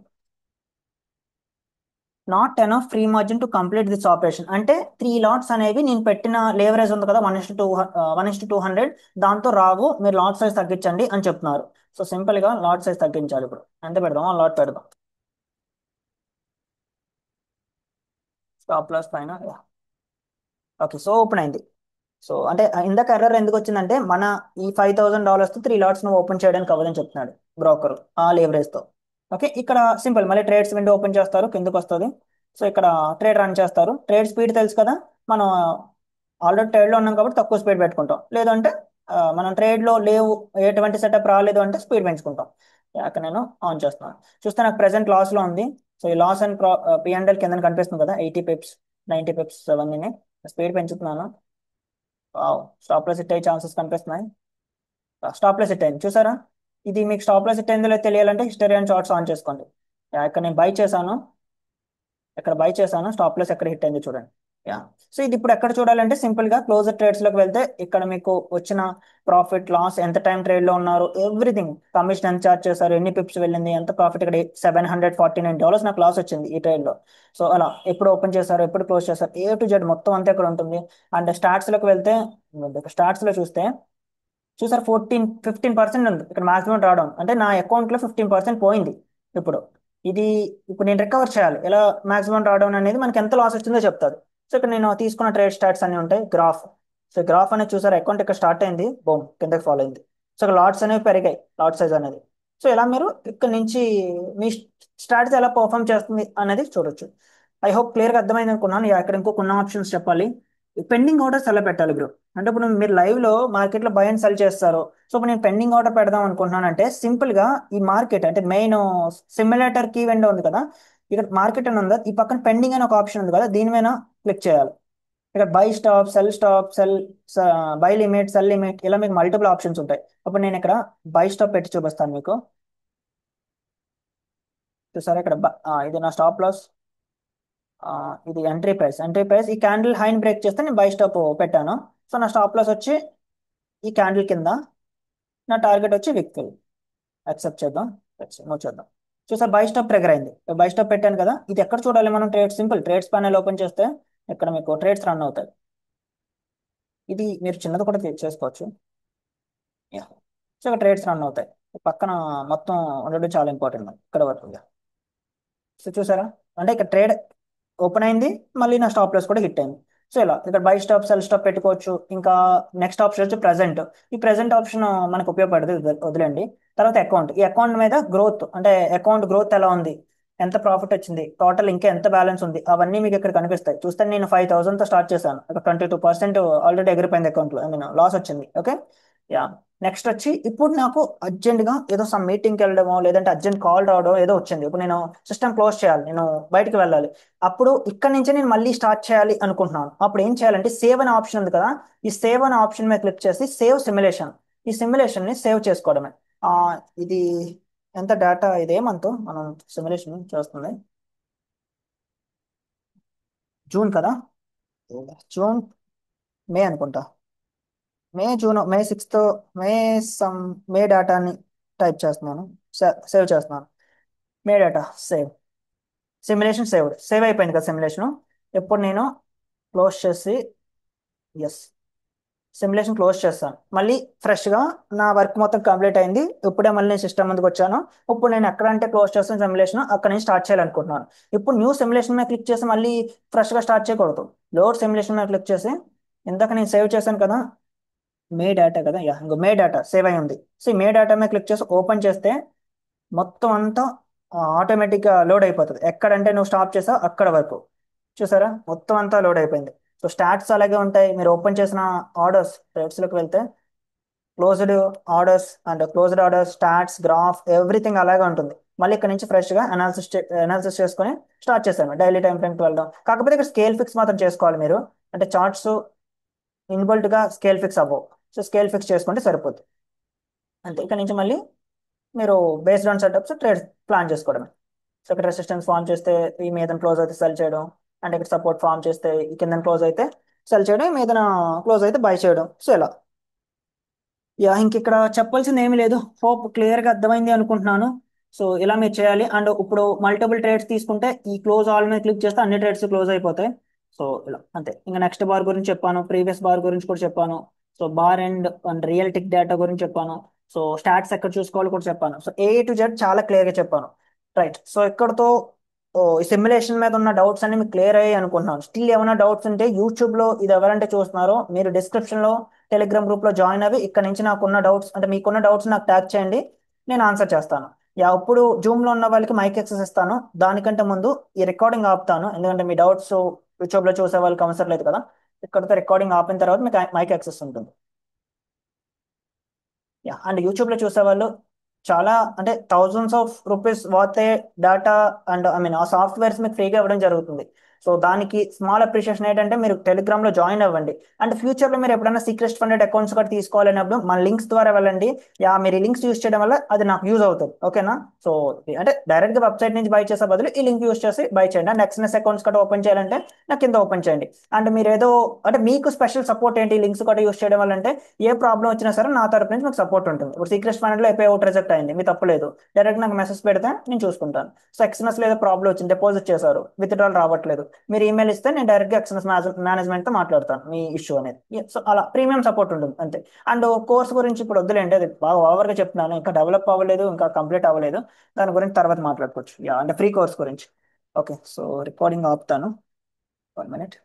Not enough free margin to complete this operation, అంటే 3 లాట్స్ అనేవి నేను పెట్టిన లేవరేజ్ ఉంది కదా 1:200, దాంతో రావు, మీరు లాట్ సైజ్ తగ్గించండి అని చెప్తున్నారు. సో సింపుల్ గా లాట్ సైజ్ తగ్గించాలి. ఇప్పుడు ఎంత పెడదాం, 1 లాట్ పెడదాం. స్టాప్ లాస్ పైన, ఓకే. సో ఓపెన్ అయింది. సో అంటే ఇందాక ఎర్రర్ ఎందుకు వచ్చిందంటే, మన ఈ $5000తో 3 లాట్స్ ను ఓపెన్ చేయడానికి అవ్వదని చెప్తున్నాడు బ్రోకర్ ఆ లేవరేజ్ తో. ఓకే, ఇక్కడ సింపుల్ మళ్ళీ ట్రేడ్స్ విండో ఓపెన్ చేస్తారు, కిందకు వస్తుంది. సో ఇక్కడ ట్రేడ్ రన్ చేస్తారు. ట్రేడ్ స్పీడ్ తెలుసు కదా, మనం ఆల్రెడీ ట్రేడ్ లో ఉన్నాం కాబట్టి తక్కువ స్పీడ్ పెట్టుకుంటాం. లేదంటే మనం ట్రేడ్ లో లేవు, ఎటువంటి సెటప్ రాలేదు అంటే స్పీడ్ పెంచుకుంటాం. అక్కడ నేను ఆన్ చేస్తున్నాను. చూస్తే నాకు ప్రెసెంట్ లాస్ లో ఉంది. సో ఈ లాస్ అండ్ P&L కింద కనిపిస్తుంది కదా, 80 పిప్స్ 90 పిప్స్ అవన్నీ. స్పీడ్ పెంచుతున్నాను. స్టాప్ లాస్ హిట్ అయ్యే ఛాన్సెస్ కనిపిస్తున్నాయి. స్టాప్ లాస్ హిట్ అయింది చూసారా. ఇది మీకు స్టాప్ లాస్ హిట్ అయిందో లేదో తెలియాలంటే హిస్టరీ అండ్ చార్ట్స్ ఆన్ చేసుకోండి. ఇక్కడ నేను బై చేశాను, ఇక్కడ బై చేశాను, స్టాప్ లాస్ ఎక్కడ హిట్ అయింది చూడండి. యా. సో ఇది ఇప్పుడు ఎక్కడ చూడాలంటే, సింపుల్ గా క్లోజర్ ట్రేడ్స్ లోకి వెళ్తే ఇక్కడ మీకు వచ్చిన ప్రాఫిట్ లాస్, ఎంత టైం ట్రేడ్ లో ఉన్నారు, ఎవ్రీథింగ్, కమిషన్ ఎంత చార్జ్ చేశారు, ఎన్ని పిప్స్ వెళ్ళింది, ఎంత ప్రాఫిట్. ఇక్కడ $749 నాకు లాస్ వచ్చింది ఈ ట్రేడ్ లో. సో అలా ఎప్పుడు ఓపెన్ చేశారు, ఎప్పుడు క్లోజ్ చేశారు, A to Z మొత్తం అంతా ఇక్కడ ఉంటుంది. అండ్ స్టాట్స్ లోకి వెళ్తే, స్టాట్స్ లో చూస్తే చూసారు 15% ఉంది ఇక్కడ మాక్సిమం రావడం, అంటే నా అకౌంట్ లో 15% పోయింది. ఇప్పుడు ఇది, ఇప్పుడు నేను రికవర్ చేయాలి ఎలా, మాక్సిమం రావడం అనేది మనకి ఎంత లాస్ వచ్చిందో చెప్తారు. సో ఇక్కడ నేను తీసుకున్న ట్రేడ్ స్టాట్స్ అన్ని ఉంటాయి, గ్రాఫ్. సో గ్రాఫ్ అనేది చూసారు, అకౌంట్ ఇక్కడ స్టార్ట్ అయింది, బోమ్ కిందకి ఫాలో అయింది. సో ఇక్కడ లాట్స్ అనేవి పెరిగాయి, లాట్ సైజ్ అనేది. సో ఇలా మీరు ఇక్కడ నుంచి మీ స్ట్రాటజీ ఎలా పర్ఫామ్ చేస్తుంది అనేది చూడొచ్చు. ఐ హోప్ క్లియర్గా అర్థమైంది అనుకున్నాను. ఇక్కడ ఇంకో కొన్ని ఆప్షన్స్ చెప్పాలి. పెండింగ్ ఆర్డర్స్ ఎలా పెట్టాలి బ్రో, అంటే ఇప్పుడు మీరు లైవ్ లో మార్కెట్ లో బై అండ్ సెల్ చేస్తారు. సో ఇప్పుడు నేను పెండింగ్ ఆర్డర్ పెడదాం అనుకుంటున్నాను అంటే, సింపుల్ గా ఈ మార్కెట్ అంటే మెయిన్ సిమ్యులేటర్ కీ విండో ఉంది కదా, ఇక్కడ మార్కెట్ అని ఉందా, ఈ పక్కన పెండింగ్ అని ఒక ఆప్షన్ ఉంది కదా, దీని మీద క్లిక్ చేయాలి. ఇక్కడ by stop, cell stop, by limit, cell limit, ఇలా మీకు మల్టిపుల్ ఆప్షన్స్ ఉంటాయి. అప్పుడు నేను ఇక్కడ బై స్టాప్ పెట్టి చూపిస్తాను మీకు. చూసారా ఇక్కడ ఇది నా స్టాప్ లాస్, ఇది ఎంట్రీ ప్రైస్. ఈ క్యాండిల్ హైన్ బ్రేక్ చేస్తే నేను బై స్టాప్ పెట్టాను. సో నా స్టాప్ లాస్ వచ్చి ఈ క్యాండిల్ కింద, నా టార్గెట్ వచ్చి విక్టరీ. యాక్సెప్ట్ చేద్దాం, మూవ్ చేద్దాం. చూసారు బై స్టాప్ ట్రిగర్ అయింది, బై స్టాప్ పెట్టాను కదా. ఇది ఎక్కడ చూడాలి మనం, సింపుల్ ట్రేడ్స్ ప్యానెల్ ఓపెన్ చేస్తే ఇక్కడ మీకు ట్రేడ్స్ రన్ అవుతాయి. ఇది మీరు చిన్నది కూడా చేసుకోవచ్చు. యా. సో ఇక్కడ ట్రేడ్స్ రన్ అవుతాయి, పక్కన మొత్తం ఉండడం చాలా ఇంపార్టెంట్ ఇక్కడ వరకు. సో చూసారా, అంటే ఇక్కడ ట్రేడ్ ఓపెన్ అయింది, మళ్ళీ నా స్టాప్ లాస్ కూడా హిట్ అయింది. సో ఇలా ఇక్కడ బై స్టాప్ సెల్ స్టాప్ పెట్టుకోవచ్చు. ఇంకా నెక్స్ట్ ఆప్షన్ వచ్చి ప్రెజెంట్. ఈ ప్రెజెంట్ ఆప్షన్ మనకు ఉపయోగపడుతుంది, వదిలేండి. తర్వాత అకౌంట్. ఈ అకౌంట్ మీద గ్రోత్ అంటే అకౌంట్ గ్రోత్ ఎలా ఉంది, ఎంత ప్రాఫిట్ వచ్చింది, టోటల్ ఇంకా ఎంత బ్యాలెన్స్ ఉంది, అవన్నీ మీకు ఇక్కడ కనిపిస్తాయి. చూస్తే నేను 5,000తో స్టార్ట్ చేశాను, ఒక 22% ఆల్రెడీ ఎగిరిపోయింది అకౌంట్లో, ఐ మీన్ లాస్ వచ్చింది. ఓకే. యా. నెక్స్ట్ వచ్చి ఇప్పుడు నాకు అర్జెంట్గా ఏదో సమ్ మీటింగ్కి వెళ్ళడమో లేదంటే అర్జెంట్ కాల్ రావడం ఏదో వచ్చింది. ఇప్పుడు నేను సిస్టమ్ క్లోజ్ చేయాలి, నేను బయటికి వెళ్ళాలి. అప్పుడు ఇక్కడ నుంచి నేను మళ్ళీ స్టార్ట్ చేయాలి అనుకుంటున్నాను. అప్పుడు ఏం చేయాలంటే సేవ్ అనే ఆప్షన్ ఉంది కదా, ఈ సేవ్ అనే ఆప్షన్ మీద క్లిక్ చేసి సేవ్ సిమ్యులేషన్, ఈ సిమ్యులేషన్ ని సేవ్ చేసుకోవడమే. ఆ ఇది ఎంత డేటా, ఇదే మంత్ మనం సిమ్యులేషన్ చేస్తుంది, జూన్ కదా, జూన్ మే అనుకుంటా, మే 6th, మే సమ్ మే డేటాని టైప్ చేస్తున్నాను, సేవ్ చేస్తున్నాను. మే డేటా సేవ్, సిమ్యులేషన్ సేవ్ అయిపోయింది కదా సిమ్యులేషన్. ఇప్పుడు నేను క్లోజ్ చేసి, ఎస్, సిమ్యులేషన్ క్లోజ్ చేస్తాను. మళ్ళీ ఫ్రెష్గా నా వర్క్ మొత్తం కంప్లీట్ అయింది. ఇప్పుడే మళ్ళీ నేను సిస్టమ్ ముందుకు వచ్చాను. ఇప్పుడు నేను ఎక్కడంటే క్లోజ్ చేస్తాను సిమ్యులేషన్, అక్కడ నుంచి స్టార్ట్ చేయాలనుకుంటున్నాను. ఇప్పుడు న్యూ సిమ్యులేషన్ మీద క్లిక్ చేసి మళ్ళీ ఫ్రెష్గా స్టార్ట్ చేయకూడదు. లోడ్ సిమ్యులేషన్ మీద క్లిక్ చేసి, ఇందాక నేను సేవ్ చేశాను కదా, మే డేటా కదా, యా, ఇంకో మే డేటా సేవ్ అయి ఉంది. సో ఈ మే డేటా మీద క్లిక్ చేసి ఓపెన్ చేస్తే మొత్తం అంతా ఆటోమేటిక్గా లోడ్ అయిపోతుంది. ఎక్కడంటే నువ్వు స్టాప్ చేసావు అక్కడ వరకు. చూసారా, మొత్తం అంతా లోడ్ అయిపోయింది. సో స్టాట్స్ అలాగే ఉంటాయి. మీరు ఓపెన్ చేసిన ఆర్డర్స్ ట్రేడ్స్లోకి వెళ్తే closed orders and closed orders, stats, graph, everything అలాగే ఉంటుంది. మళ్ళీ ఇక్కడ నుంచి ఫ్రెష్గా అనాలిసిస్ చేసుకొని స్టార్ట్ చేశాను డైలీ టైం ఫ్రేమ్కి వెళ్ళడం. కాకపోతే ఇక్కడ స్కేల్ ఫిక్స్ మాత్రం చేసుకోవాలి మీరు, అంటే చార్ట్స్ ఇన్బుల్ట్గా స్కేల్ ఫిక్స్ అవ్వవు. సో స్కేల్ ఫిక్స్ చేసుకుంటే సరిపోతుంది. అంతే. ఇక్కడ నుంచి మళ్ళీ మీరు based on setups trade plan చేసుకోవడమే. సో ఇక్కడ రెసిస్టెన్స్ ఫామ్ చేస్తే ఈ మీద క్లోజ్ అయితే సెల్ చేయడం, అండ్ ఇక్కడ సపోర్ట్ ఫామ్ చేస్తే ఈ కింద క్లోజ్ అయితే సెల్ చేయడం, ఈ మీద క్లోజ్ అయితే బై చేయడం. సో ఇలా. యా, ఇంక ఇక్కడ చెప్పాల్సింది ఏమీ లేదు. హోప్ క్లియర్గా అర్థమైంది అనుకుంటున్నాను. సో ఇలా మీరు చేయాలి. అండ్ ఇప్పుడు మల్టిపుల్ ట్రేడ్స్ తీసుకుంటే ఈ క్లోజ్ ఆల్ మీద క్లిక్ చేస్తే అన్ని ట్రేడ్స్ క్లోజ్ అయిపోతాయి. సో ఇలా అంతే. ఇంకా నెక్స్ట్ బార్ గురించి చెప్పాను, ప్రీవియస్ బార్ గురించి కూడా చెప్పాను. So bar and real tick data గురించి చెప్పాను. సో స్టాట్స్ ఎక్కడ చూసుకోవాలో కూడా చెప్పాను. సో A to Z చాలా క్లియర్గా చెప్పాను. రైట్. సో ఇక్కడతో ఈ సిమ్యులేషన్ మీద ఉన్న డౌట్స్ అన్ని మీకు క్లియర్ అయ్యాయి అనుకుంటున్నాను. స్టిల్ ఏమైనా డౌట్స్ ఉంటే యూట్యూబ్లో ఇది ఎవరంటే చూస్తున్నారో మీరు డిస్క్రిప్షన్లో టెలిగ్రామ్ గ్రూప్లో జాయిన్ అవి ఇక్కడ నుంచి నాకున్న డౌట్స్ అంటే మీకున్న డౌట్స్ నాకు ట్యాగ్ చేయండి, నేను ఆన్సర్ చేస్తాను. యా, ఇప్పుడు జూమ్లో ఉన్న వాళ్ళకి మైక్ యాక్సెస్ ఇస్తాను. దానికంటే ముందు ఈ రికార్డింగ్ ఆపుతాను, ఎందుకంటే మీ డౌట్స్ యూట్యూబ్లో చూసే వాళ్ళకి అవసరం లేదు కదా. ఇక్కడితో రికార్డింగ్ ఆపిన తర్వాత మీకు మైక్ యాక్సెస్ ఉంటుంది. యా, అండ్ యూట్యూబ్లో చూసేవాళ్ళు చాలా అంటే ₹thousands వాతే డేటా అండ్ ఐ మీన్ ఆ సాఫ్ట్వేర్స్ మీకు ఫ్రీగా ఇవ్వడం జరుగుతుంది. సో దానికి స్మాల్ అప్రిషియేషన్ ఏంటంటే మీరు టెలిగ్రామ్లో జాయిన్ అవ్వండి. అండ్ ఫ్యూచర్లో మీరు ఎప్పుడైనా సీక్రెట్ ఫండెడ్ అకౌంట్స్ కూడా తీసుకోవాలన్నప్పుడు మన లింక్స్ ద్వారా వెళ్ళండి. యా, మీరు ఈ లింక్స్ యూస్ చేయడం వల్ల అది నాకు యూజ్ అవుతుంది. ఓకేనా. సో అంటే డైరెక్ట్గా వెబ్సైట్ నుంచి బై చేసే బదులు ఈ లింక్ యూస్ చేసి బై చేయండి. అండ్ ఎక్స్ఎన్ఎస్ అకౌంట్స్ కూడా ఓపెన్ చేయాలంటే నాకు కింద ఓపెన్ చేయండి. అండ్ మీరు ఏదో అంటే మీకు స్పెషల్ సపోర్ట్ ఏంటి లింక్స్ కూడా యూస్ చేయడం వల్ల అంటే ఏ ప్రాబ్లం వచ్చినా సరే నా తరపు నుంచి మీకు సపోర్ట్ ఉంటుంది. ఇప్పుడు సీక్రెట్ ఫండ్ లో అయిపోయి అవుట్ రిజెక్ట్ అయింది, మీ తప్పలేదు, డైరెక్ట్ నాకు మెసేజ్ పెడితే నేను చూసుకుంటాను. సో ఎక్స్ఎన్ఎస్ లో ఏదో ప్రాబ్లం వచ్చింది, డిపాజిట్ చేశారు, విత్డ్రాల్ రావట్లేదు, మీరు ఈమెయిల్ ఇస్తే నేను డైరెక్ట్ గా ఎక్స్ఎన్ఎస్ మేనేజ్మెంట్ తో మాట్లాడతాను మీ ఇష్యూ అనేది. సో అలా ప్రీమియం సపోర్ట్ ఉంటుంది అంతే. అండ్ కోర్స్ గురించి ఇప్పుడు వద్దులేండి, అది బాగా ఓవర్ గా చెప్తున్నాను, ఇంకా డెవలప్ అవ్వలేదు, ఇంకా కంప్లీట్ అవ్వలేదు. దాని గురించి తర్వాత మాట్లాడుకోవచ్చు. యా, అంటే ఫ్రీ కోర్స్ గురించి. ఓకే. సో రికార్డింగ్ ఆపుతాను, 1 minute.